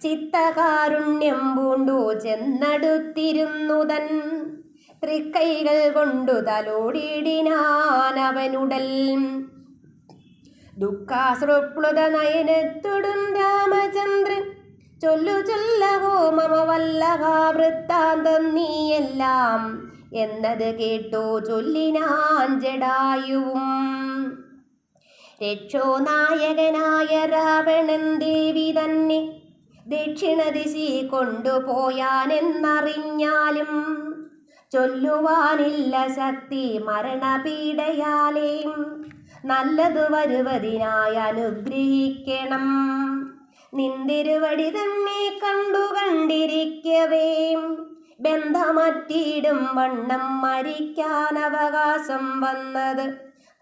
ചിത്തകാരുണ്യം പൂണ്ടു ചെന്നടുത്തിരുന്നുതൻ. തൃക്കൈകൾ കൊണ്ടു തലോടിയിടിനാനവനുടൽ. ദുഃഖാശ്രുപ്ലുത നയനത്തൊടും രാമചന്ദ്രൻ ചൊല്ലു ചൊല്ലഹോ മമ വല്ലഭാവൃത്താന്തം നീയെല്ലാം എന്നത് കേട്ടോ ചൊല്ലിനാൻ ജടായുവും. രക്ഷോനായകനായ രാവണൻ ദേവി തന്നെ ദക്ഷിണദിശി കൊണ്ടുപോയാനെന്നറിഞ്ഞാലും ചൊല്ലുവാനില്ല ശക്തി മരണപീഡയാലേ. നല്ലതു വരുവതിനായി അനുഗ്രഹിക്കണം. നിന്തിരുവടി തന്നെ കണ്ടു കണ്ടിരിക്കവേ ബന്ധമറ്റിടും വണ്ണം മരിക്കാൻ അവകാശം വന്നത്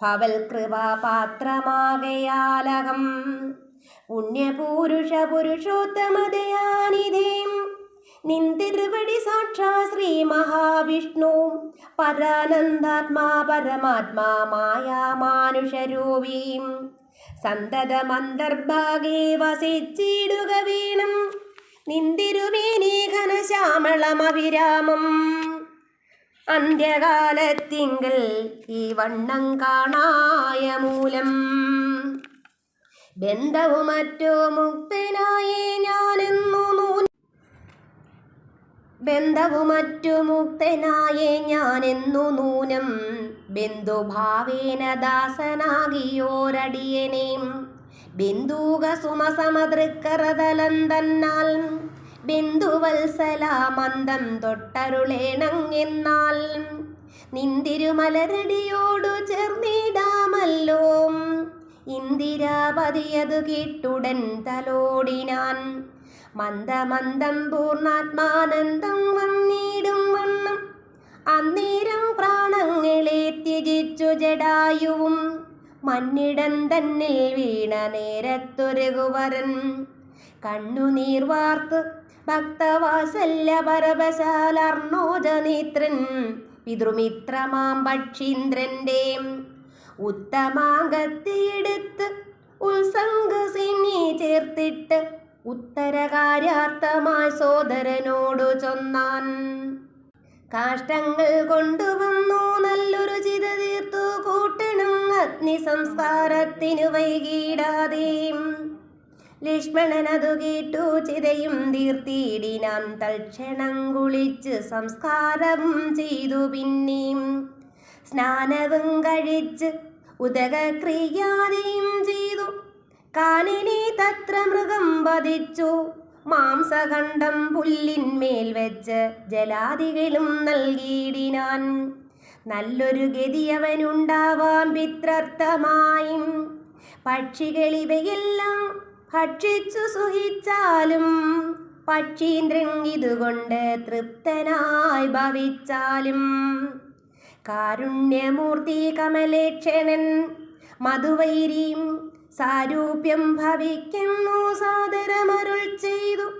ഭവൽ കൃപാപാത്രമാകയാലകം. പുണ്യപൂരുഷ പുരുഷോത്തമതയാനിധേം നിന്തിരുവടി സാക്ഷാ ശ്രീ മഹാവിഷ്ണു പരാനന്ദാത്മാ പരമാത്മാ മായാ മാനുഷരൂപീം. സന്തതമന്തർഭാഗേ വസിച്ചിടുക വീണം നിന്തിരുമേനി ഘനശ്യാമളമഭിരാമം. അന്ത്യകാലത്തിങ്കൽ ഈ വണ്ണം കാണായ മൂലം ബന്ധവുമറ്റോ മുക്തനായേ ഞാനെന്നു നൂനം ബന്ധുഭാവേന ദാസനാകിയോരടിയനേം. ബിന്ദൂക സുമസമതൃക്കരതലം തന്നാൽ ബിന്ദുവത്സലാമന്ദം തൊട്ടരുളേണങ്ങെന്നാൽ നിന്തിരുമലരടിയോടു ചേർന്നിടാമല്ലോ. ഇന്ദിരാപതിയതു കേട്ടുടൻ തലോടിനാൻ. മന്ദമന്ദം പൂർണ്ണാത്മാനന്ദം വന്നിടും വണ്ണം അന്നേരം പ്രാണങ്ങളെ ത്യജിച്ചു ജടായുവും. മന്നിടം തന്നിൽ വീണ നേരത്തൊരു കുവരൻ കണ്ണുനീർ വാർത്ത് ഭക്തവാസല്യ പരവശാലർണോജനേത്രൻ പിതൃമിത്രമാം പക്ഷീന്ദ്രന്റെ ഉത്തമാംഗത്തിയെടുത്ത് ഉത്സംഗസിനി ചേർത്തിട്ട് ഉത്തരകാര്യാർത്ഥമായി സോദരനോടു ചൊന്നാൻ. കാഷ്ടങ്ങൾ കൊണ്ടുവന്നു നല്ലൊരു ചിത തീർത്തു കൂട്ടണം അഗ്നി സംസ്കാരത്തിനു വൈകിടാതെ. ലക്ഷ്മണനതു കേട്ടു ചിതയും തീർത്തിടിനാൻ. തൽക്ഷണം കുളിച്ച് സംസ്കാരവും ചെയ്തു. പിന്നെയും സ്നാനവും കഴിച്ച് ഉദകക്രിയാദിയും ചെയ്തു. കാനനെ തത്ര മൃഗം വധിച്ചു. മാംസഖണ്ഡം പുല്ലിന്മേൽ വെച്ച് ജലാദികളും നൽകിയിടിനാൻ. നല്ലൊരു ഗതി അവനുണ്ടാവാൻ പിത്രർത്ഥമായും. പക്ഷികളിവയെല്ലാം ഭക്ഷിച്ചു സുഖിച്ചാലും പക്ഷീന്ദ്രൻ ഇതുകൊണ്ട് തൃപ്തനായി ഭവിച്ചാലും. കാരുണ്യമൂർത്തി കമലേക്ഷണൻ മധുവൈരിയും സാരൂപ്യം ഭവിക്കുന്നു സാദരമരുൾ ചെയ്തു.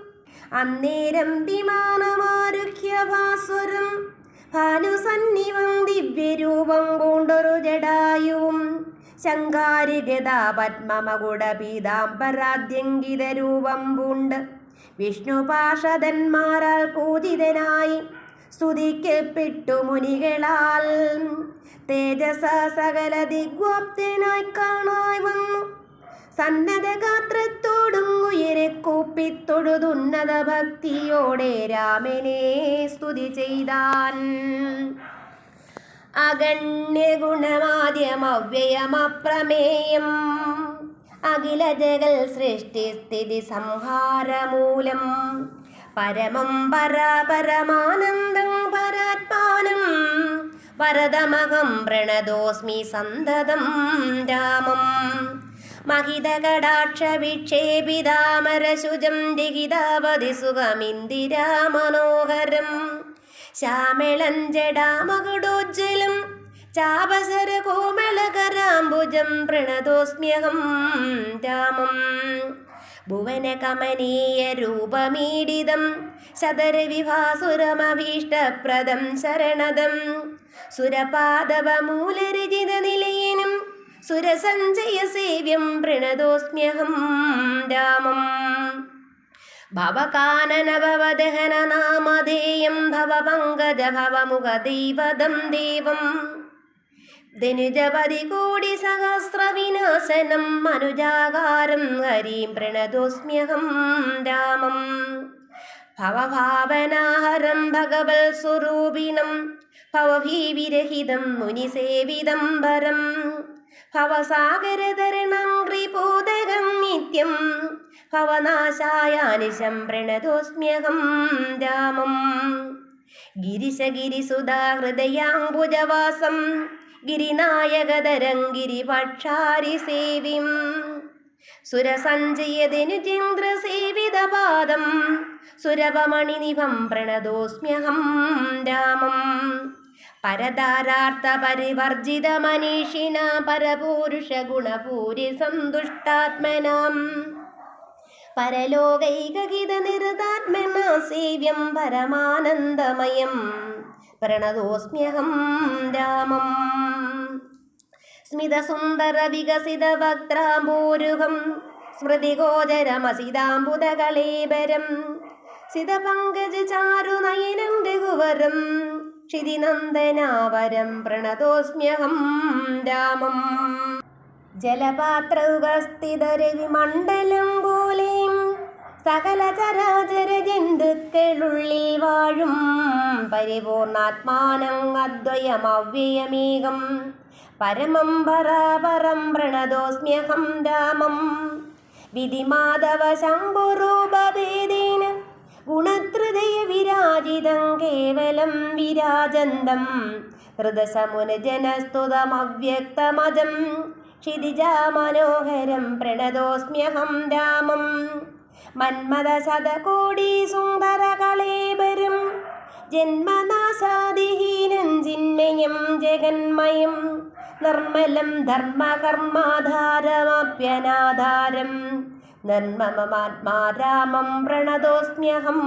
അന്നേരം വിമാനമാരുഹ്യ ഭാസ്വരം ഭാനുസന്നിവം ദിവ്യരൂപം കൊണ്ടൊരു ജടായുവും ശങ്കാരിഗതാ പത്മമകുട പീതാംബരാദ്യങ്കിത രൂപം പൂണ്ട് വിഷ്ണുപാർഷദന്മാരാൽ പൂജിതനായി സ്തുതിക്കപ്പെട്ടു മുനികളാൽ. തേജസ സകല ദിഗ്വാപ്തനായി കാണായി വന്നു. സന്നദ്ധഗാത്രത്തോടും ഉയരെ കൂപ്പിത്തൊഴുതുന്നത ഭക്തിയോടെ രാമനെ സ്തുതി ചെയ്താൻ. അഗണ്യഗുണമാദ്യമവ്യയമപ്രമേയം അഖില ജഗൽ സൃഷ്ടിസ്ഥിതി സംഹാരമൂലം. പരമം പരമാനന്ദം പരാത്മാനം വരദമഹം പ്രണതോസ്മി സന്തതം രാമം. മഹിതകടാക്ഷ വിക്ഷേപിതാമരശുജം രഹിതാവധി സുഖമിന്ദിരാ മനോഹരം. ശ്യാമളഞ്ജടാമകുടോജ്വലം ചാപസര കോമളകരാംബുജം പ്രണതോസ്മ്യഹം രാമം. ഭുവനകമനീയ രൂപമീഡിതം ശതരവിഭാസുരമഭീഷ്ടപ്രദം ശരണദം. സുരപാദവമൂലരചിത നിലയനം സുരസഞ്ജയ സേവ്യം പ്രണതോസ്മ്യഹം രാമം. ഭവകാനനഭവദഹന നാമധേയം ഭവപങ്കജ ഭവമുഖദൈവതം ദേവം. ധനുജപതി കോടി സഹസ്ര വിനാശനം മനുജാകാരം ഹരിം പ്രണതോസ്മ്യഹം രാമം. ഭവഭാവനാഹരം ഭഗവൽ സ്വരൂപിണം ഭവഭീവിരഹിതം മുനിസേവിതം വരം. ഭവസാഗരതരണം കൃപോദകം നിത്യം ഭവനാശായാനിശം പ്രണതോസ്മ്യഹം രാമം. ഗിരിശഗിരിസുധാ ഹൃദയാംബുജവാസം ഗിരിനായകധരം ഗിരിപക്ഷാരി സേവിം. സുരസഞ്ജയധനുചന്ദ്രസേവിതപാദം സുരഭമണിനിഭം പ്രണതോസ്മ്യഹം രാമം. പരതാരാർത്ഥ പരിവർജിത മനീഷിന പരപൂരുഷ ഗുണപൂരി സന്തുഷ്ടാത്മനാം. പരലോകൈകഹിത നിരതാത്മനാ സേവ്യം പരമാനന്ദമയം പ്രണതോസ്മ്യഹം രാമം. സ്മിതസുന്ദര വികസിത വക്ത്രാംബോരുഹം സ്മൃതിഗോചരമസിതാംബുദകളേബരം. സിതപങ്കജ ചാരുനയനം രഘുവരം ക്ഷിതിനന്ദനാവരം പ്രണതോസ്മ്യഹം രാമം. ജലപാത്രസ്ഥിതരവിമണ്ഡലം പോലെയും സകല ചരാചര ജന്തുക്കളുള്ളിൽ വാഴും പരിപൂർണാത്മാനം അദ്വയമവ്യയമേകം പരമം പരാപരം പ്രണതോസ്മ്യഹം രാമം. വിധിമാധവ ശംഭുരൂപഭേദേന ഗുണത്രിതയ വിരാജിതം കേവലം വിരാജന്തം ഹൃദസമുനജനസ്തുതമവ്യക്തമജം ക്ഷിതിജാ മനോഹരം പ്രണതോസ്മ്യഹം രാമം. മന്മഥ ശതകോടി സുന്ദര കളേബരം ജന്മനാശാദിഹീനം ചിന്മയം ജഗന്മയം നിർമ്മലം ധർമ്മകർമാധാരമപ്യനാധാരം നിർമ്മമമാത്മാ രാമം പ്രണതോസ്മ്യഹം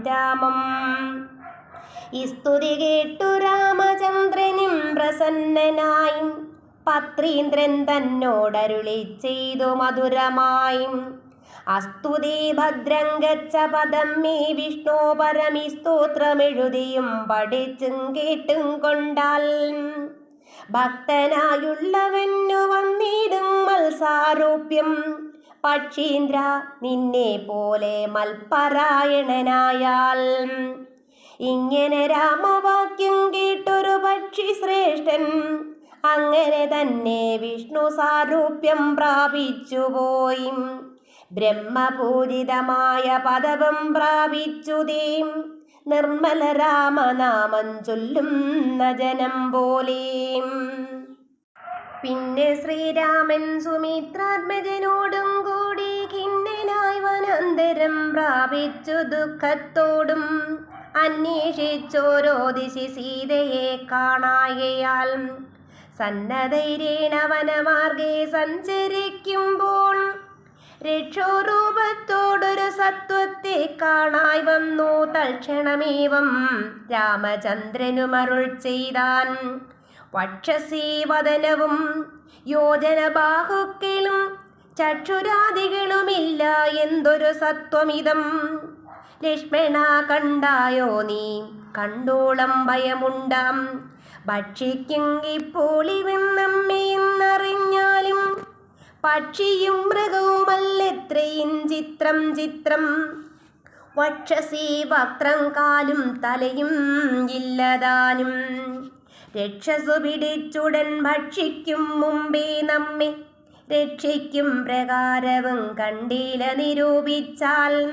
രാമം. ഈ സ്തുതി കേട്ടു രാമചന്ദ്രനും പ്രസന്നനായും പത്രീന്ദ്രൻ തന്നോടരുളി ചെയ്തു മധുരമായും അസ്തുതേ ഭദ്രം ഗച്ഛ പദം മേ വിഷ്ണു പരമി സ്തോത്രമെഴുതിയും പഠിച്ചും കേട്ടും കൊണ്ടാൽ ഭക്തനായുള്ളവനു വന്നിടും മത്സാരൂപ്യം. പക്ഷീന്ദ്ര നിന്നെ പോലെ മൽപരായണനായാൽ. ഇങ്ങനെ രാമവാക്യം കേട്ടൊരു പക്ഷി ശ്രേഷ്ഠൻ അങ്ങനെ തന്നെ വിഷ്ണു സാരൂപ്യം പ്രാപിച്ചുപോയി. ബ്രഹ്മപൂജിതമായ പദവും പ്രാപിച്ചുതേ നിർമ്മല രാമനാമം ചൊല്ലുന്ന ജനം പോലെ. പിന്നെ ശ്രീരാമൻ സുമിത്രാത്മജനോടും കൂടി ഖിന്നനായി വനാന്തരം പ്രാപിച്ചു ദുഃഖത്തോടും അന്വേഷിച്ചോരോ ദിശ സീതയെ കാണായയാൽ. സന്നദ്ധൈരേണ വനമാർഗെ സഞ്ചരിക്കുമ്പോൾ രക്ഷോരൂപത്തോടൊരു സത്വത്തെ കാണായി വന്നു. തൽക്ഷണമേവം രാമചന്ദ്രനുമരുൾ ചെയ്താൻ. വക്ഷസി വദനവും യോജന ബാഹുക്കളും ചക്ഷുരാദികളുമില്ല എന്തൊരു സത്വമിതം. ലക്ഷ്മണ കണ്ടായോ നീ കണ്ടോളം ഭയമുണ്ടാം. ഭക്ഷിക്കും ഇപ്പോൾ ഇവൻ നമ്മെന്നറിഞ്ഞാലും പക്ഷിയും മൃഗവുമല്ലെത്രയും ചിത്രം ചിത്രം. വക്ഷസി വക്രം കാലും തലയും ഇല്ലതാനും. രക്ഷസു പിടിച്ചുടൻ ഭക്ഷിക്കും മുമ്പേ നമ്മെ രക്ഷിക്കും പ്രകാരവും കണ്ടില നിരൂപിച്ചാൽ.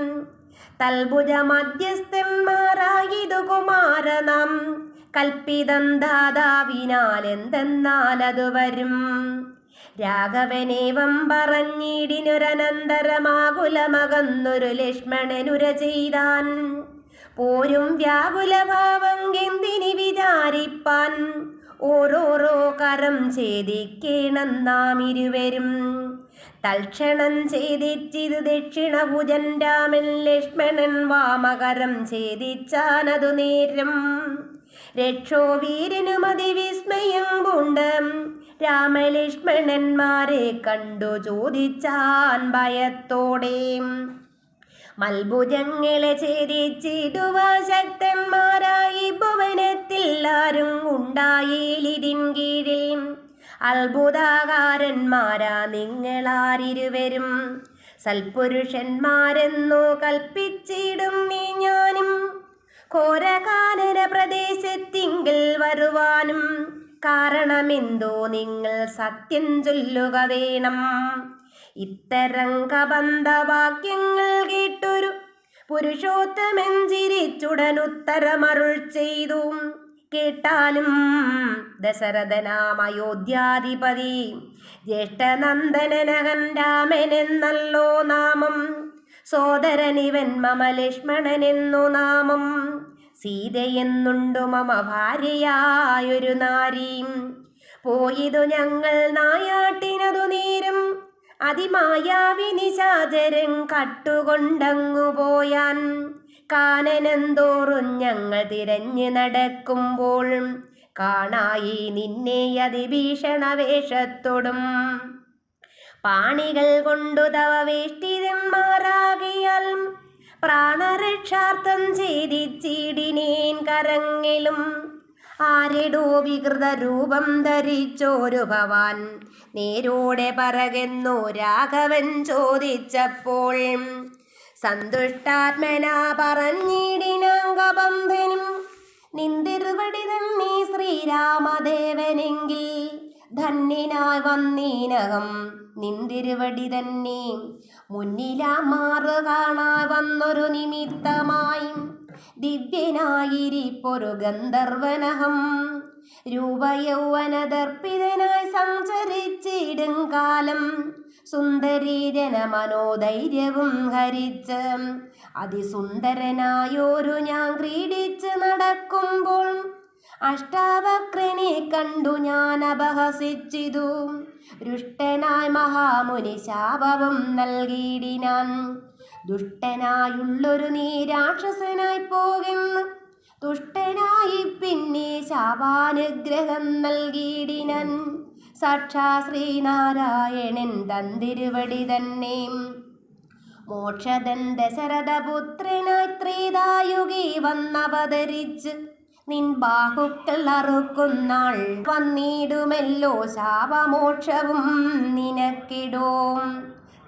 തൽഭുജ മധ്യസ്ഥന്മാരായിതു കുമാരനാം കൽപ്പിതം ദാതാവിനാൽ എന്തെന്നാലതു വരും. രാഘവനേവം പറഞ്ഞിടിനൊരനന്തരമാകുലമകന്നൊരു ലക്ഷ്മണനുര ചെയ്താൻ. പോരും വ്യാകുലഭാവം എന്തിനി വിചാരിപ്പാൻ. ഓരോരോ കരം ഛേദിക്കേണം നാം ഇരുവരും. തൽക്ഷണം ഛേദിച്ചിതു ദക്ഷിണഭുജൻ രാമൻ. ലക്ഷ്മണൻ വാമകരം ഛേദിച്ചാനതു നേരം. രക്ഷോ വീരനും അതിവിസ്മയം പൂണ്ട് രാമലക്ഷ്മണന്മാരെ കണ്ടു ചോദിച്ചാൻ ഭയത്തോടെ. മൽഭുജങ്ങളെ ഛേദിച്ചിടുവാൻ ശക്തന്മാരായി ഭുവനത്തിൽ ആരും ഉണ്ടായേലിതിൻ കീഴിൽ. അത്ഭുതാകാരന്മാരാ നിങ്ങളാരിരുവരും. സൽപുരുഷന്മാരെന്നു കൽപ്പിച്ചിടും നീ ഞാനും. ഘോരകാനന പ്രദേശത്തിങ്കിൽ വരുവാനും കാരണമെന്തോ നിങ്ങൾ സത്യം ചൊല്ലുക വേണം. ഇത്തരം കബന്ധവാക്യങ്ങൾ കേട്ടൊരു പുരുഷോത്തമൻ ചിരിച്ചുടനുത്തരമരുൾ ചെയ്തു. കേട്ടാലും ദശരഥനാമയോധ്യാധിപതി ജ്യേഷ്ഠനന്ദനനകൻ രാമനെന്നല്ലോ നാമം. സോദരനിവൻ മമ ലക്ഷ്മണനെന്നു നാമം. സീതയെന്നുണ്ടു മമ ഭാര്യയായൊരു നാരീം. പോയിതു ഞങ്ങൾ നായാട്ടിനതു നേരം അതിമായാവിനിശാചരൻ കട്ടുകൊണ്ടങ്ങു പോയാൻ. കാനനന്തോറും ഞങ്ങൾ തിരഞ്ഞു നടക്കുമ്പോൾ കാണായി നിന്നെ അതിഭീഷണ വേഷത്തോടും. പാണികൾ കൊണ്ടു തവ വേഷ്ടിതന്മാരാകിയാൽ പ്രാണരക്ഷാർത്ഥം ഛേദിച്ചിടിനേൻ കരങ്ങളും. ആരെടോ വികൃത രൂപം ധരിച്ചോരു ഭവാൻ നേരോടെ പറകെന്നു രാഘവൻ ചോദിച്ചപ്പോൾ. സന്തുഷ്ടാത്മനാ പറഞ്ഞിടിനാങ്കബന്ധനും നിന്തിരുവടി തന്നെ ശ്രീരാമദേവനെങ്കിൽ ധന്യനായി വന്നീനകം നിന്തിരുവടി തന്നെ. മുന്നിലാമാറ് കാണാൻ വന്നൊരു നിമിത്തമായി ദിവ്യനായിരിപ്പൊരു ഗന്ധർവനഹം. രൂപയൗവനദർപ്പിതനായി സഞ്ചരിച്ചിടും കാലം സുന്ദരീ ജനമനോധൈര്യവും ഹരിച്ച് അതിസുന്ദരനായോരു ഞാൻ ക്രീഡിച്ച് നടക്കുമ്പോൾ അഷ്ടാവക്രനെ കണ്ടു ഞാൻ അപഹസിച്ചിതു. രുഷ്ടനായി മഹാമുനി ശാപവും നൽകിയിടിനാൻ. ദുഷ്ടനായുള്ളൊരു നീ രാക്ഷസനായി പോകുന്നു. തുഷ്ടനായി പിന്നെ ശാപാനുഗ്രഹം നൽകിയിടിനാൻ. സാക്ഷാ ശ്രീനാരായണൻ തന്തിരുവടി തന്നെ. മോക്ഷദൻ ദശരഥപുത്രനായി ത്രേതായുഗേ വന്നവതരിച്ച് നിൻ ബാഹുക്കൾ അറുക്കുന്നാൾ വന്നിടുമല്ലോ ശാപമോക്ഷവും നിനക്കിടോം.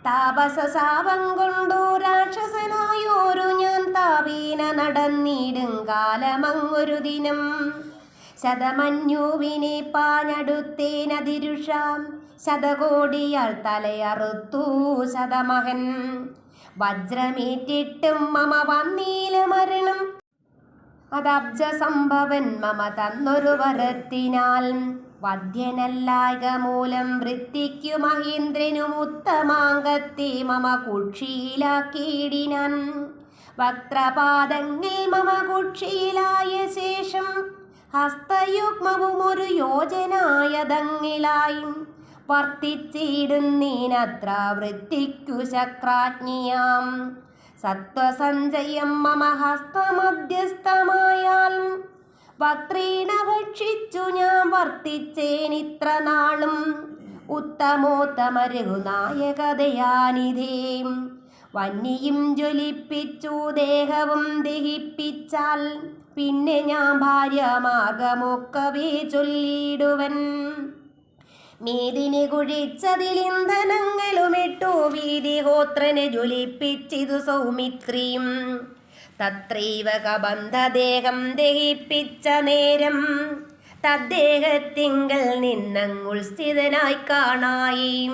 താപസ ശാപം കൊണ്ടു രാക്ഷസനായോരു ഞാൻ താപീന നടന്നിടും കാലമങ്ങൊരു ദിനം. ശതമന്യുവിനെ പാഞ്ഞടുത്തേനതിരുഷാം ശതകോടിയാൽ തലയറുത്തു ശതമകൻ. വജ്രമേറ്റിട്ടും മമ വന്നീല മരണം അതബ്ജ സംഭവൻ മമ തന്നൊരു വരത്തിനാൽ. വധ്യനല്ലായക മൂലം വൃത്തിക്കു മഹേന്ദ്രനും ഉത്തമാംഗത്തെ മമ കുക്ഷിയിലാക്കിയിടിനാൻ. വക്രപാദങ്ങൾ മമ കുക്ഷിയിലായ ശേഷം ഹസ്തയുഗ്മവും ഒരു യോജനായതങ്ങിലായി വർത്തിച്ചിടുന്നീനത്ര വൃത്തിക്കു ശക്രാജ്ഞിയാം. സത്വസഞ്ചയം മമ ഹസ്തമധ്യസ്ഥമായാൽ വക്രീണ ഭക്ഷിച്ചു ഞാൻ വർത്തിച്ചേനിത്ര നാളും. ഉത്തമോത്തമ രഘുനായകതയാനിധേ വന്യയും ജ്വലിപ്പിച്ചു ദേഹവും ദഹിപ്പിച്ചാൽ പിന്നെ ഞാൻ ഭാര്യമാർഗമൊക്കവേ ചൊല്ലിടുവൻ. മേദിനി കുഴിച്ചതിലിന്ധനങ്ങളുമിട്ടു വീതിഹോത്രനെ ജ്വലിപ്പിച്ചിതു സൗമിത്രിയും. തത്രൈവ കബന്ധദേഹം ദഹിപ്പിച്ച നേരം തദ്ദേഹത്തിങ്കൽ നിന്നങ്ങുൾ സ്ഥിതനായി കാണായി.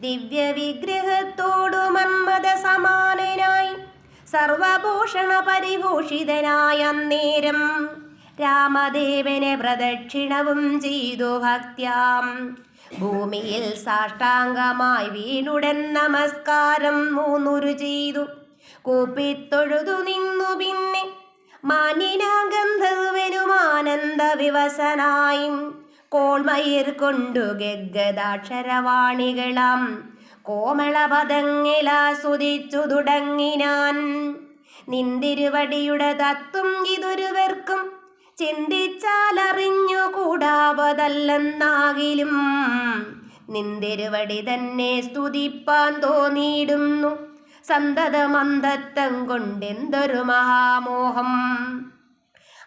ദിവ്യവിഗ്രഹത്തോടു മന്മഥ സമാനനായി സർവഭൂഷണ പരിഭൂഷിതനായ നേരം രാമദേവനെ പ്രദക്ഷിണവും ചെയ്തു ഭക്ത്യാം. ഭൂമിയിൽ സാഷ്ടാംഗമായി വീണുടൻ നമസ്കാരം മൂന്നുരു ചെയ്തു കൂപ്പിത്തൊഴുതു നിന്നു. പിന്നെ മാനിനാഗന്ധർവനുമാനന്ദ വിവശനായി കോൾമയിർ കൊണ്ടു ഗദ്ഗദാക്ഷരവാണികളാം കോമളപദങ്ങളാസ്വദിച്ചു തുടങ്ങിനാൻ. നിന്തിരുവടിയുടെ തത്വം ഇതൊരുവർക്കും ചിന്തിച്ചാലറിഞ്ഞുകൂടാവതല്ലെന്നാകിലും നിന്തിരുവടി തന്നെ സ്തുതിപ്പാൻ തോന്നിയിടുന്നു. സന്തതമന്ധത്വം കൊണ്ടെന്തൊരു മഹാമോഹം.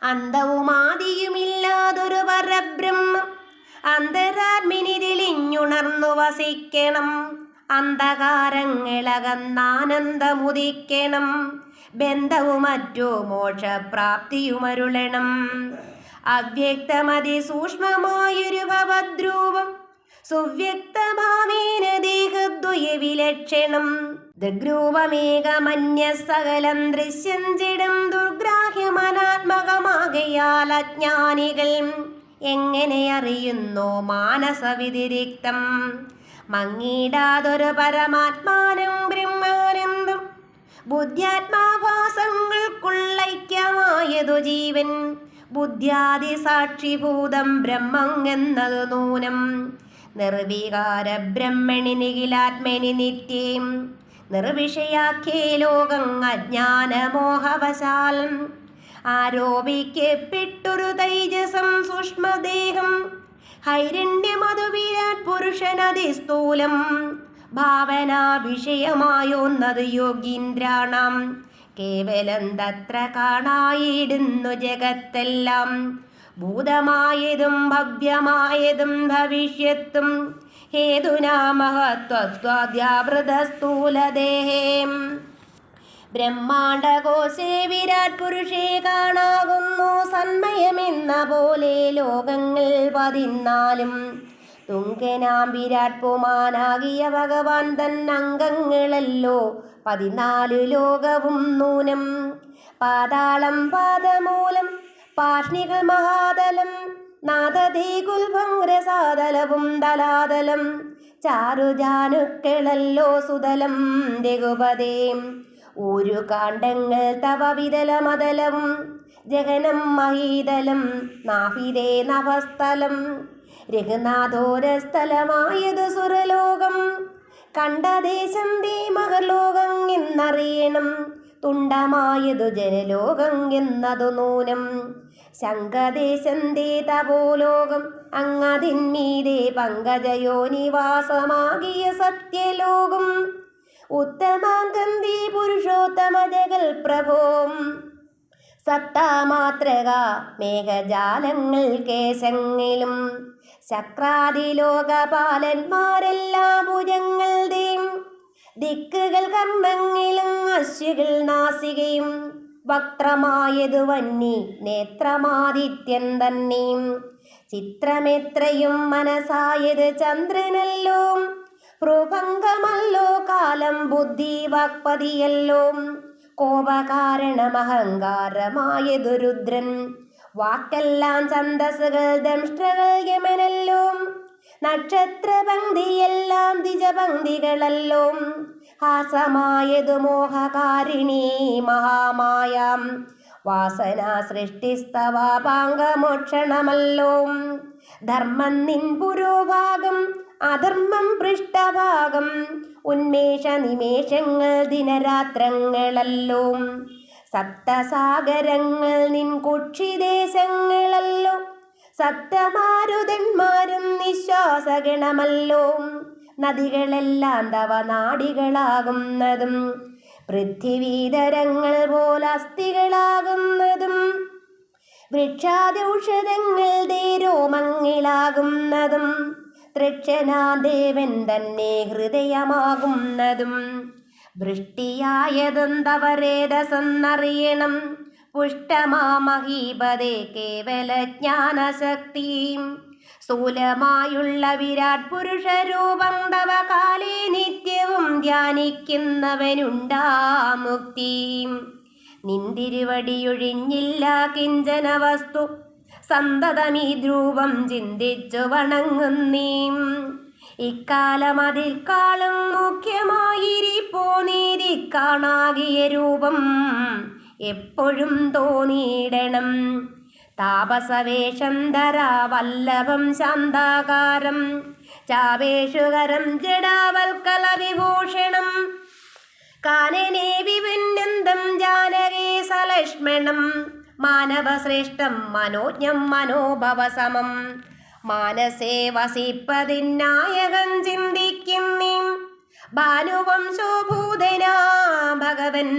അന്തവുമാദിയുമില്ലാതൊരു പരബ്രഹ്മം അന്തരാത്മിനി തെളിഞ്ഞുണർന്നു വസിക്കണം. അന്ധകാരങ്ങളകന്നാനന്ദമുദിക്കണം. ബന്ധവും മറ്റു മോക്ഷപ്രാപ്തിയുമരുളണം. അവ്യക്തമതി സൂക്ഷ്മമായൊരു ഭവദ്രൂപം സുവ്യക്തഭാവേന ദേഹദ്വയ വിലക്ഷണം. ദൃഗ്രൂപമേകമന്യ സകലം ദൃശ്യം ജഡം ദുർഗ്രാഹ്യമനാത്മകമാകയാൽ അജ്ഞാനികൾ എങ്ങനെ അറിയുന്നോ മാനസവിതിരിക്തം. മങ്ങിടാതൊരു പരമാത്മാനം ബ്രഹ്മാനന്ദം ബുദ്ധ്യാത്മാഭാസങ്ങൾക്കുള്ളൈക്യമായതു ജീവൻ. ബുദ്ധ്യാദി സാക്ഷിഭൂതം ബ്രഹ്മം എന്നതു നൂനം. നിർവികാര ബ്രഹ്മണി നിഖിലാത്മനി നിത്യം നിർവിഷയാഖ്യേ ലോകം അജ്ഞാനമോഹവശാൽ. ആരോപിക്കപ്പെട്ടൊരു തൈജസം സൂക്ഷ്മദേഹം ഹൈരണ്യമതു വിരാട് പുരുഷനതിസ്ഥൂലം. ഭാവനാ വിഷയമായൊന്നത് യോഗീന്ദ്രാണാം കേവലം തത്ര കാണായിടുന്നു ജഗത്തെല്ലാം. ഭൂതമായതും ഭവ്യമായതും ഭവിഷ്യത്തും ഹേതുനാ മഹത്വസ്വാദ്യാവൃതസ്ഥൂലദേഹേ. ബ്രഹ്മാണ്ഡകോശേ വിരാട് പുരുഷേ കാണാകുന്നു സന്മയമെന്ന പോലെ ലോകങ്ങൾ 14. തുങ്കനാം വിരാട് പുമാനാകിയ ഭഗവാൻ തൻ അംഗങ്ങളല്ലോ 14 ലോകവും നൂനം. പാതാളം പാദമൂലം പാഷ്ണികൾ മഹാതലം നാദതീകുൽഭംഗ്രസാതലവും തലാതലം. ചാരുജാനുക്കളല്ലോ സുതലം രഘുപതേ. ഒരു കാണ്ഡങ്ങൾ തവ വിതലമതലവും ജഗനം മഹീതലം നാഭിതേ നഭസ്ഥലം. രഘുനാഥോരസ്ഥലമായതു സുരലോകം കണ്ടദേശം ദേ മഹർലോകം എന്നറിയണം. തുണ്ടമായതു ജനലോകം എന്നതു നൂനം. ശങ്കദേശം ദേ തപോലോകം അങ്ങതിന്മീതേ പങ്കജയോ നിവാസമാകിയ സത്യലോകം. ഉത്തമാംഗന്തി പുരുഷോത്തമ ജഗൽ പ്രഭോം സത്താമാത്രക മേഘജാലങ്ങൾ കേശങ്ങളിലും ശക്രാദിലോകപാലന്മാരെല്ലാം ഭുജങ്ങൾ ദേം ദിക്കുകൾ കർമ്മങ്ങളിലും അശ്വികൾ നാസികയും വക്രമായതു വന്നി നേത്രമാദിത്യൻ തന്നെയും ചിത്രമെത്രയും മനസായത് ചന്ദ്രനല്ലോ ഭ്രൂഭംഗമല്ലോ കാലം ബുദ്ധി വാക്പതിയല്ലോ കോപകാരണമഹങ്കാരമായതു രുദ്രൻ വാക്കെല്ലാം ഛന്ദസ്സുകൾ ദംഷ്ട്രകൾ യമനല്ലോ നക്ഷത്രപംക്തിയെല്ലാം ദ്വിജപംക്തികളല്ലോ ഹാസമായതു മോഹകാരിണീ മഹാമായാം വാസന സൃഷ്ടിസ്തവാപാംഗമോക്ഷണമല്ലോ ധർമ്മം നിൻ പുരോഭാഗം അധർമ്മം പൃഷ്ഠഭാഗം ഉന്മേഷ നിമേഷങ്ങൾ ദിനരാത്രങ്ങളല്ലോ സപ്തസാഗരങ്ങൾ നിൻ കുക്ഷിദേശങ്ങളല്ലോ സപ്തമാരുതന്മാരും നിശ്വാസഗണമല്ലോ നദികളെല്ലാം തവ നാടികളാകുന്നതും പൃഥ്വീധരങ്ങൾ പോലസ്ഥികളാകുന്നതും വൃക്ഷാദൌഷധങ്ങൾ രോമങ്ങളാകുന്നതും തൃക്ഷനാദേവൻ തന്നെ ഹൃദയമാകുന്നതും വൃഷ്ടിയായതും തവരേതസെന്നറിയണം പുഷ്ടമാമഹീപതേ കേവല ജ്ഞാനശക്തിയും സ്ഥൂലമായുള്ള വിരാട് പുരുഷരൂപം തവ കാലേ നിത്യവും ധ്യാനിക്കുന്നവനുണ്ടാ മുക്തി നിന്തിരുവടിയൊഴിഞ്ഞില്ല കിഞ്ചന വസ്തു സന്തതമീ ധ്രുവം ചിന്തിച്ചു വണങ്ങുന്നീം ഇക്കാലം അതിൽ കാലം മുഖ്യമായിരിപ്പോ നീതി കാണാകിയ രൂപം എപ്പോഴും തോന്നിയിടണം താപസവേഷം ധരാ വല്ലഭം ശാന്താകാരം ചാവേഷുകരം ജഡാവൽക്കല വിഭൂഷണം കാനനേ വിഭിന്നന്തം ജാനകേ സലക്ഷ്മണം മാനവശ്രേഷ്ഠം മനോജ്ഞം മനോഭവസമം മാനസേ വസിപ്പതിനായകൻ ചിന്തിക്കുന്നീം ഭാനുവംശോഭൂതനാ ഭഗവൻ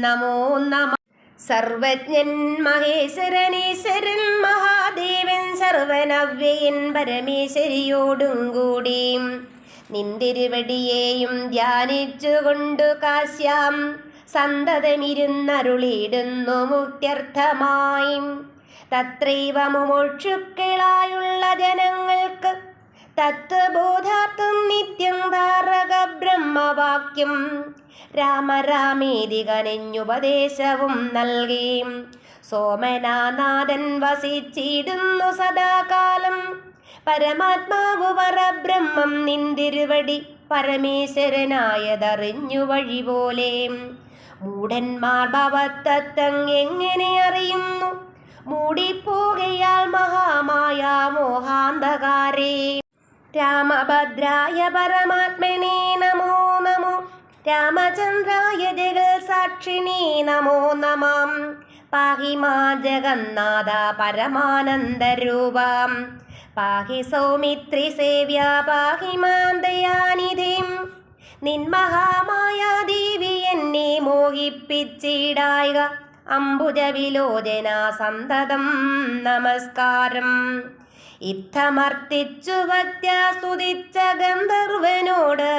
നമോ നമ സർവജ്ഞൻ മഹേശ്വരനീശ്വരൻ മഹാദേവൻ സർവനവ്യയൻ പരമേശ്വരിയോടും കൂടി നിന്തിരുവടിയെയും ധ്യാനിച്ചുകൊണ്ടു കാശ്യാം സന്തതമിരുന്നരുളിയിടുന്നു മുക്ത്യർത്ഥമായി തത്രൈവ മുമുക്ഷുക്കളായുള്ള ജനങ്ങൾക്ക് തത്വബോധാർത്ഥം നിത്യം ധാരക ബ്രഹ്മവാക്യം രാമരാമേതി കനിഞ്ഞുപദേശവും നൽകി സോമനാഥൻ വസിച്ചിടുന്നു സദാകാലം പരമാത്മാവു പരബ്രഹ്മം നിന്തിരുവടി പരമേശ്വരനായതറിഞ്ഞു വഴി പോലെ മൂഢന്മാർ ഭവത്തത്തം എങ്ങനെ അറിയുന്നു മൂടിപ്പോകയാൽ മഹാമായ മോഹാന്ധകാരേ രാമഭദ്രായ പരമാത്മനേ നമോ നമോ രാമചന്ദ്രായ ജഗൽ സാക്ഷിണേ നമോ നമം പാഹി മാ ജഗന്നാഥ പരമാനന്ദരൂപാം പാഹി സൗമിത്രി സേവ്യ പാഹി മാം ദയാനിധിം നിന്മഹാമായാദേവി എന്നെ മോഹിപ്പിച്ചിടായിക അംബുജവിലോചന സന്തതം നമസ്കാരം ഇത്തമർത്തിച്ചു ഭക്ത്യാ സ്തുതിച്ച ഗന്ധർവനോട്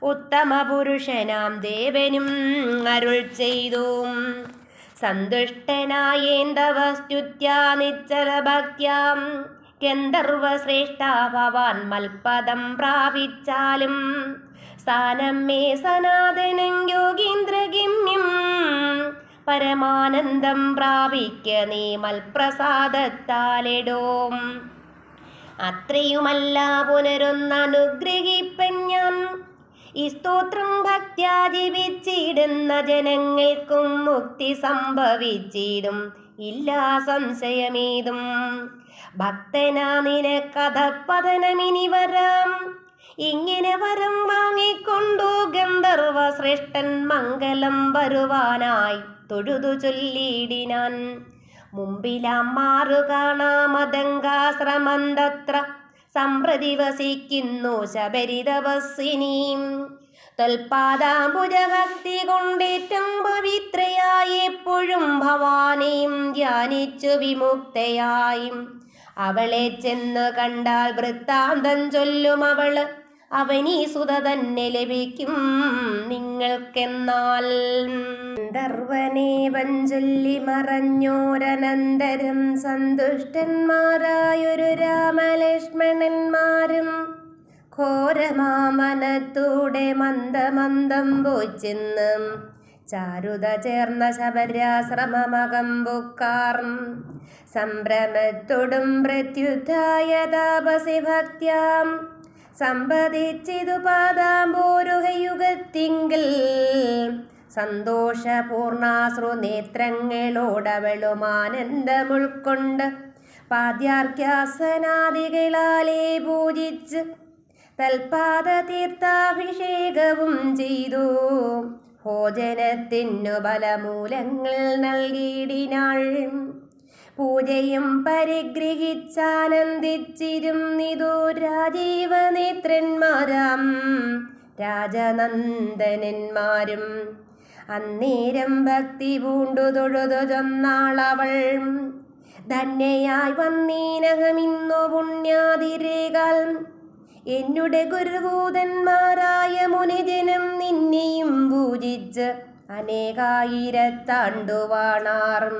ഉത്തമ പുരുഷനാം ദേവനും അരുൾ ചെയ്തു സന്തുഷ്ടനായേന്തവ സ്തുത്യാ നിശ്ചല ഭക്ത്യാം ഗന്ധർവശ്രേഷ്ഠ ഭവാൻ മൽപദം പ്രാപിച്ചാലും സ്ഥാനം മേ സനാതനം യോഗീന്ദ്രഗമ്യം പരമാനന്ദം പ്രാപിക്ക നീ മൽപ്രസാദത്താലിടോം അത്രയുമല്ല പുനരൊന്നനുഗ്രഹിപ്പൻ ഞാൻ ഈ സ്തോത്രം ഭക്ത്യാ ജപിച്ചിടുന്ന ജനങ്ങൾക്കും മുക്തി സംഭവിച്ചിടും ഇല്ല സംശയമേതും ഭക്തനാ നിനക്കഥ പതനമിനി വരാം ഇങ്ങനെ വരം വാങ്ങിക്കൊണ്ടു ഗന്ധർവ ശ്രേഷ്ഠൻ മംഗലം വരുവാനായി തൊഴുതു ചൊല്ലിയിടിനാൻ മുമ്പിലാം മാറു കാണാമതങ്കാശ്രമന്തത്ര സമ്പ്രതി വസിക്കുന്നു ശബരിതപസ്സിനീം തൊൽപാദാംബുജഭക്തി കൊണ്ടേറ്റം പവിത്രയായി എപ്പോഴും ഭവാനെയും ധ്യാനിച്ചു വിമുക്തയായും അവളെ ചെന്ന് കണ്ടാൽ വൃത്താന്തം ചൊല്ലും അവള് അവനീ സുത തന്നെ ലഭിക്കും നിങ്ങൾക്കെന്നാൽ. ഗന്ധർവനേവം ചൊല്ലി മറഞ്ഞോരനന്തരം സന്തുഷ്ടന്മാരായൊരു രാമലക്ഷ്മണന്മാരും ഘോരമാമനത്തൂടെ മന്ദമന്ദം പോയിച്ചെന്ന് ചാരുത ചേർന്ന ശബരാശ്രമമകമ്പുക്കാർ സംഭ്രമത്തോടും പ്രത്യുദ്ധായ താപസി ഭക്ത്യാം സമ്പദിച്ചിതു പാദാംബോരുഹയുഗത്തിങ്കിൽ സന്തോഷപൂർണാശ്രു നേത്രങ്ങളോടവളും ആനന്ദമുൾക്കൊണ്ട് പാദ്യാർഘ്യാസനാദികളാലേ പൂജിച്ച് തൽപാദ തീർത്ഥാഭിഷേകവും ചെയ്തു ഭോജനത്തിനു ബലമൂലങ്ങൾ നൽകിയിടിനാൾ. പൂജയും പരിഗ്രഹിച്ചാനന്ദിച്ചിരുന്നിതു രാജീവനേത്രന്മാരാം രാജനന്ദനന്മാരും. അന്നേരം ഭക്തി പൂണ്ടു തൊഴുതു ചൊന്നാളവൾ ധന്യയായി വന്നീനകമിന്നു പുണ്യാതിരേകാൽ എന്നുടെ ഗുരുഭൂതന്മാരായ മുനിജനം നിന്നെയും പൂജിച്ച് അനേകായിരത്താണ്ടുവാണാർ.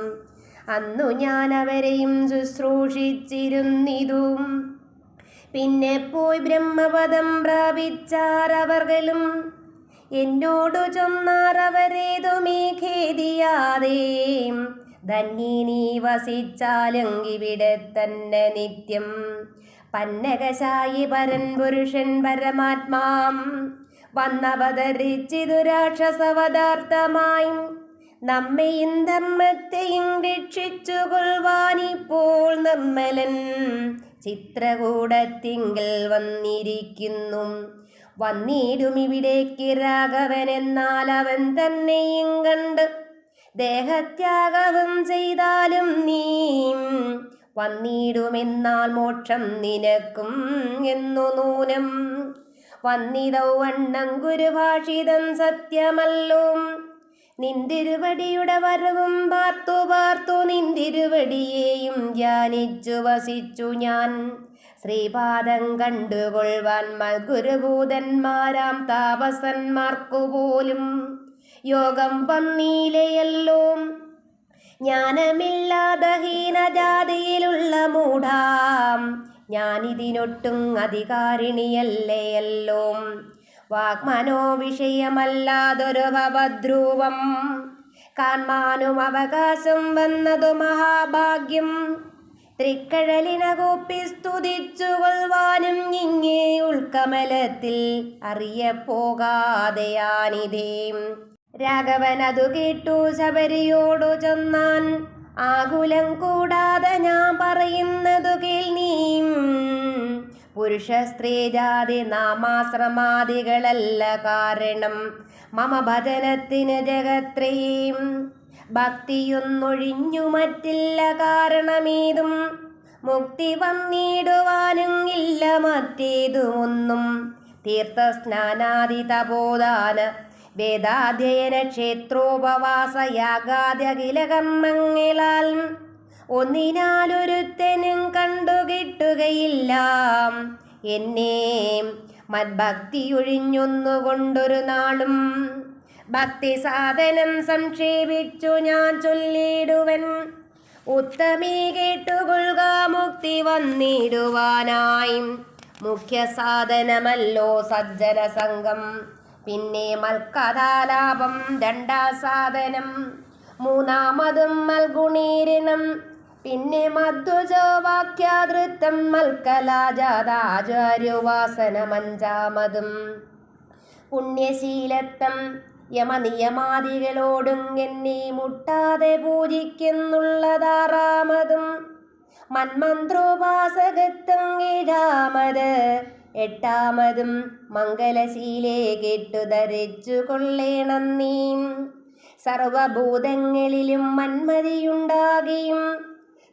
അന്നു ഞാൻ അവരെയും ശുശ്രൂഷിച്ചിരുന്നിതും പിന്നെ പോയി ബ്രഹ്മപദം പ്രാപിച്ചാരവർകളും എന്നോടു ചൊന്നാർ അവരേതുമേ ഖേദിയാതെ ധന്യനീ വസിച്ചാലെങ്കിവിടെ തന്നെ നിത്യം പന്നകശായി പരൻ പുരുഷൻ പരമാത്മാം വന്നവതരിച്ചിതു രാക്ഷസവദാർത്ഥമായി നമ്മയും ധർമ്മത്തെയും രക്ഷിച്ചു കൊള്ളുവാനിപ്പോൾ നിർമ്മലൻ ചിത്രകൂടത്തിങ്കൽ വന്നിരിക്കുന്നു. വന്നിടും ഇവിടേക്ക് രാഘവൻ എന്നാൽ അവൻ തന്നെയും കണ്ട് ദേഹത്യാഗവും ചെയ്താലും നീ വന്നിടുമെന്നാൽ മോക്ഷം നിനക്കും എന്നു നൂനം. വന്നിതൗ വണ്ണം ഗുരുഭാഷിതം സത്യമല്ലോ നിന്തിരുവടിയുടെ വരവും പാർത്തു പാർത്തു നിന്തിരുവടിയെയും ധ്യാനിച്ചു വസിച്ചു ഞാൻ. ശ്രീപാദം കണ്ടുകൊള്ളുവാൻ ഗുരുഭൂതന്മാരാം താപസന്മാർക്കു പോലും യോഗം വന്നീലയല്ലോ. ജ്ഞാനമില്ലാത ഹീനജാതിയിലുള്ള മൂഢാം ഞാനിതിനൊട്ടും അധികാരിണിയല്ലയല്ലോ. വാഗ്മനോ വിഷയമല്ലാതൊരു ഭവദ്രൂപം കാൺമാനും അവകാശം വന്നതു മഹാഭാഗ്യം. തൃക്കഴലിനകൂപ്പി സ്തുതിച്ചു കൊള്ളുവാനും ഇങ്ങേ ഉൾക്കമലത്തിൽ അറിയപ്പോകാതെയാനിതേ. രാഘവൻ അതു കേട്ടു ശബരിയോടു ചൊന്നാൻ ആകുലം കൂടാതെ ഞാൻ പറയുന്നതു കേൾ നീ. പുരുഷ സ്ത്രീ ജാതി നാമാശ്രമാദികളല്ല കാരണം മമ ഭജനത്തിന് ജഗത്രയും. ഭക്തിയൊന്നൊഴിഞ്ഞു മറ്റില്ല കാരണമേതും മുക്തി വന്നിടുവാനും ഇല്ല മറ്റേതുമൊന്നും. തീർത്ഥസ്നാനാദി തപോദാന വേദാധ്യയന ക്ഷേത്രോപവാസ യാഗാദ്യഖില കർമ്മങ്ങളാൽ ഒന്നിനാലൊരുത്തനും കണ്ടുകിട്ടുകയില്ല എന്നെ മദ്ഭക്തിയൊഴിഞ്ഞൊന്നുകൊണ്ടൊരു നാളും. ഭക്തി സാധനം സംക്ഷേപിച്ചു ഞാൻ ചൊല്ലിടുവൻ ഉത്തമീ കേട്ടുകൊള്ളുക മുക്തി വന്നിടുവാനായി. മുഖ്യ സാധനമല്ലോ സജ്ജന സംഘം പിന്നെ മൽക്കഥാലാപം രണ്ടാം സാധനം. മൂന്നാമതും മൽഗുണീരണം പിന്നെ മധ്വജോ വാക്യാതൃത്തം മൽക്കലാജാതാചാര്യോപാസനം അഞ്ചാമതും. പുണ്യശീലത്വം യമനിയമാദികളോടും എന്നെ മുട്ടാതെ പൂജിക്കുന്നുള്ളതാറാമതും. മന്മന്ത്രോപാസകത്വം ഏഴാമത്. എട്ടാമതും മംഗലശീലേ കേട്ടു ധരിച്ചു കൊള്ളേണം നീ. സർവഭൂതങ്ങളിലും മന്മതിയുണ്ടാകുകയും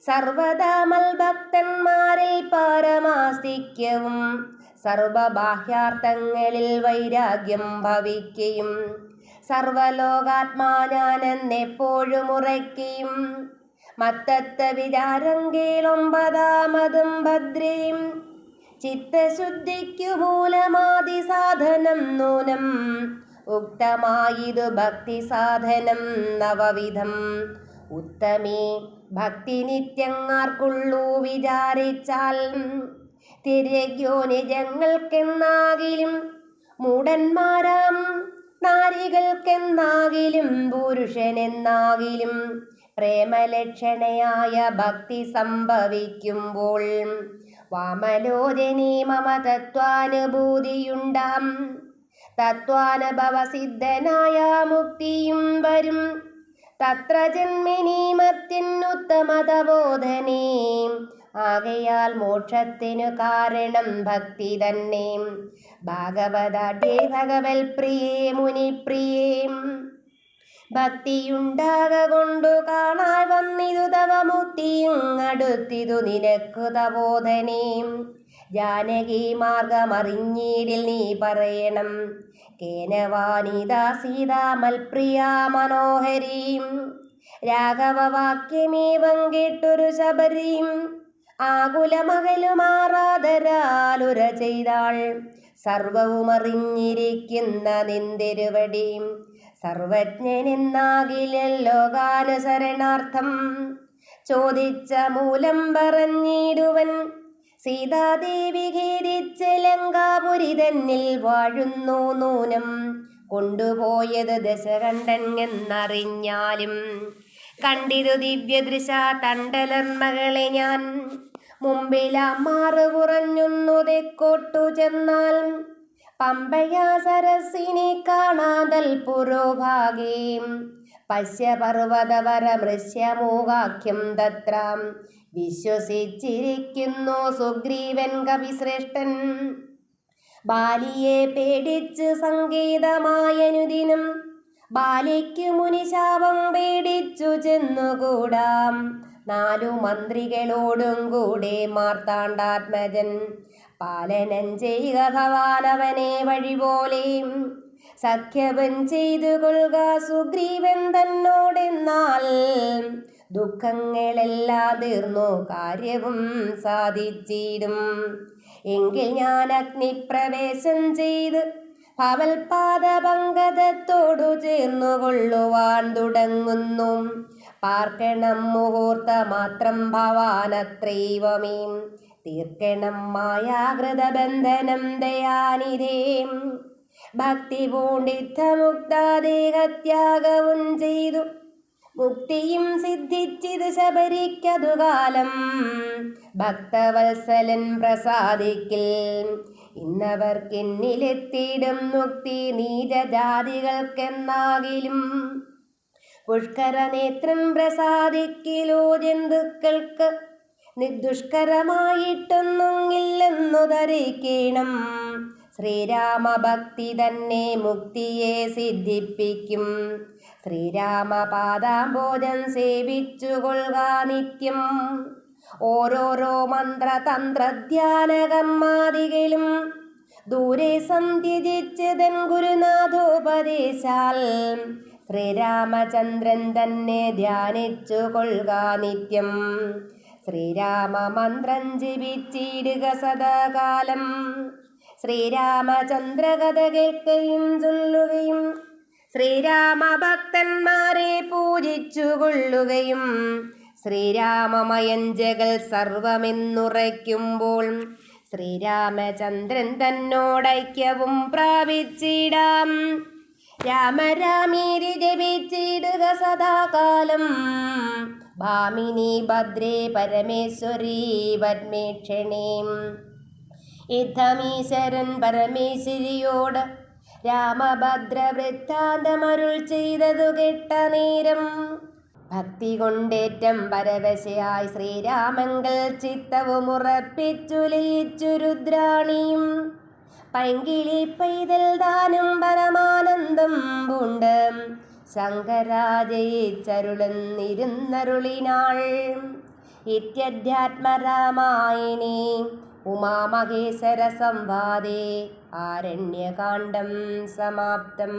സർവദാ മൽഭക്തന്മാരിൽ പാരമാസ്തിക്യവും സർവബാഹ്യാർത്ഥങ്ങളിൽ വൈരാഗ്യം ഭവിക്കുകയും സർവലോകാത്മാ ഞാനെന്നെപ്പോഴും ഉറയ്ക്കുകയും മത്തത്ത വിചാരം കേളൊമ്പതാമതും ഭദ്രയും ചിത്തശുദ്ധിക്കു മൂലമാതി സാധനം നൂനം ഉക്തമായിതു ഭക്തി സാധനം നവവിധം ഉത്തമേ ഭക്തി നിത്യങ്ങാർക്കുള്ളൂ വിചാരിച്ചാൽ തിരയ്ക്കോ നിജങ്ങൾക്കെന്നാകിലും മൂഢന്മാരാം നാരികൾക്കെന്നാകിലും പുരുഷനെന്നാകിലും പ്രേമലക്ഷണയായ ഭക്തി സംഭവിക്കുമ്പോൾ വാമലോചനേ മമ തത്വാനുഭൂതിയുണ്ടാം തത്വാനുഭവ സിദ്ധനായ മുക്തിയും വരും തത്ര ജന്മിനീമത്തിനുത്തമതബോധനേ ആകയാൽ മോക്ഷത്തിനു കാരണം ഭക്തി തന്നെ ഭാഗവതാഢ്യേ ഭഗവൽ പ്രിയേ മുനിപ്രിയേ ഭക്തിയുണ്ടാക കൊണ്ടു കാണാൻ വന്നിതു തവ മുക്തിയും അടുത്തിതു നിനക്കു തബോധനേ ജാനകി മാർഗമറിഞ്ഞീടിൽ നീ പറയണം കേനവാനിതാ സീതാമൽപ്രിയ മനോഹരീം രാഘവവാക്യമേവം കേട്ടൊരു ശബരീം ആകുലമകലുമാറാതരാലുര ചെയ്താൾ സർവവും അറിഞ്ഞിരിക്കുന്ന നിന്തിരുവടിയും സർവജ്ഞനെന്നാകിലോകാനുസരണാർത്ഥം ചോദിച്ച മൂലം പറഞ്ഞിടുവൻ സീതാദേവി ഖേദിച്ച് ലങ്കാപുരി തന്നിൽ വാഴുന്നു നൂനം കൊണ്ടുപോയത് ദശകണ്ഠൻ എന്നറിഞ്ഞാലും കണ്ടിരു ദിവ്യദൃശ തണ്ടലർമകളെ ഞാൻ മുമ്പിലാമാറ് കുറഞ്ഞൊന്നു തെക്കോട്ടു ചെന്നാൽ പമ്പയാ സരസിനെ കാണാതൽ പുരോഭാഗേ പശ്യപർവതപരമൃശ്യമൂകാഖ്യം തത്ര വിശ്വസിച്ചിരിക്കുന്നു സുഗ്രീവൻ കവിശ്രേഷ്ഠൻ ബാലിയെ പേടിച്ച് സങ്കേതമായനുദിനം ബാലിക്കു മുനിശാപം പേടിച്ചു ചെന്നുകൂടാം നാലു മന്ത്രികളോടും കൂടെ മാർത്താണ്ഡാത്മജൻ പാലനം ചെയ്യുക ഭവാനവനെ വഴിപോലെ സഖ്യവൻ ചെയ്തു കൊള്ളുക സുഗ്രീവൻ തന്നോടെന്നാൽ ദുഃഖങ്ങളെല്ലാം തീർന്നു കാര്യവും സാധിച്ചിടും എങ്കിൽ ഞാൻ അഗ്നിപ്രവേശം ചെയ്ത് ഭവൽപാദപങ്കജത്തോടു ചേർന്നു കൊള്ളുവാൻ തുടങ്ങുന്നു പാർക്കണം മുഹൂർത്ത മാത്രം ഭവാനത്രൈവമേ തീർക്കണം മായാകൃതബന്ധനം ദയാനിധേ ഭക്തി പൂണ്ടിത്തമുക്താദേഹത്യാഗവും ചെയ്തു മുക്തിയും സിദ്ധിച്ചിത് ശബരിക്കതു കാലം ഭക്തവത്സലൻ പ്രസാദിക്കിൽ ഇന്നവർക്കെന്നിലെത്തിയിടും മുക്തി നീചജാതികൾക്കെന്നാകിലും പുഷ്കരനേത്രൻ പ്രസാദിക്കിലോ ജന്തുക്കൾക്ക് നിർദുഷ്കരമായിട്ടൊന്നുമില്ലെന്നു ധരിക്കണം ശ്രീരാമഭക്തി തന്നെ മുക്തിയെ സിദ്ധിപ്പിക്കും ശ്രീരാമപാദാംബോജം സേവിച്ചു കൊള്ളുക നിത്യം ഓരോരോ മന്ത്രതന്ത്രധ്യാനകർമാദികളും ദൂരെ സന്ധ്യജിച്ചതൻ ഗുരുനാഥോപദേശാൽ ശ്രീരാമചന്ദ്രൻ തന്നെ ധ്യാനിച്ചു കൊള്ളുക നിത്യം ശ്രീരാമമന്ത്രം ജപിച്ചിടുക സദാകാലം ശ്രീരാമചന്ദ്ര കഥ കേൾക്കുകയും ചൊല്ലുകയും ശ്രീരാമഭക്തന്മാരെ പൂജിച്ചു കൊള്ളുകയും ശ്രീരാമമയഞ്ചകൾ സർവമെന്നുറയ്ക്കുമ്പോൾ ശ്രീരാമചന്ദ്രൻ തന്നോടൈക്യവും പ്രാപിച്ചിടാം രാമ രാമേരി ജപിച്ചിടുക സദാകാലം ഭാമിനി ഭദ്രേ പരമേശ്വരീ പത്മേക്ഷണേ ഇത്തമീശ്വരൻ പരമേശ്വരിയോട് രാമഭദ്ര വൃത്താന്തമരുൾ ചെയ്തതു കേട്ട നേരം ഭക്തി കൊണ്ടേറ്റം പരവശയായി ശ്രീരാമങ്കൽ ചിത്തവും ഉറപ്പിച്ചു ലയിച്ചു രുദ്രാണിയും പൈങ്കിളി പൈതൽ താനും പരമാനന്ദം പൂണ്ട് ശങ്കരാജയിച്ചരുളെന്നിരുന്നരുളിനാൾ ഇത്യധ്യാത്മരാമായണേ ഉമാമഹേശ്വരസംവാദേ ആരണ്യകാണ്ഡം സമാപ്തം.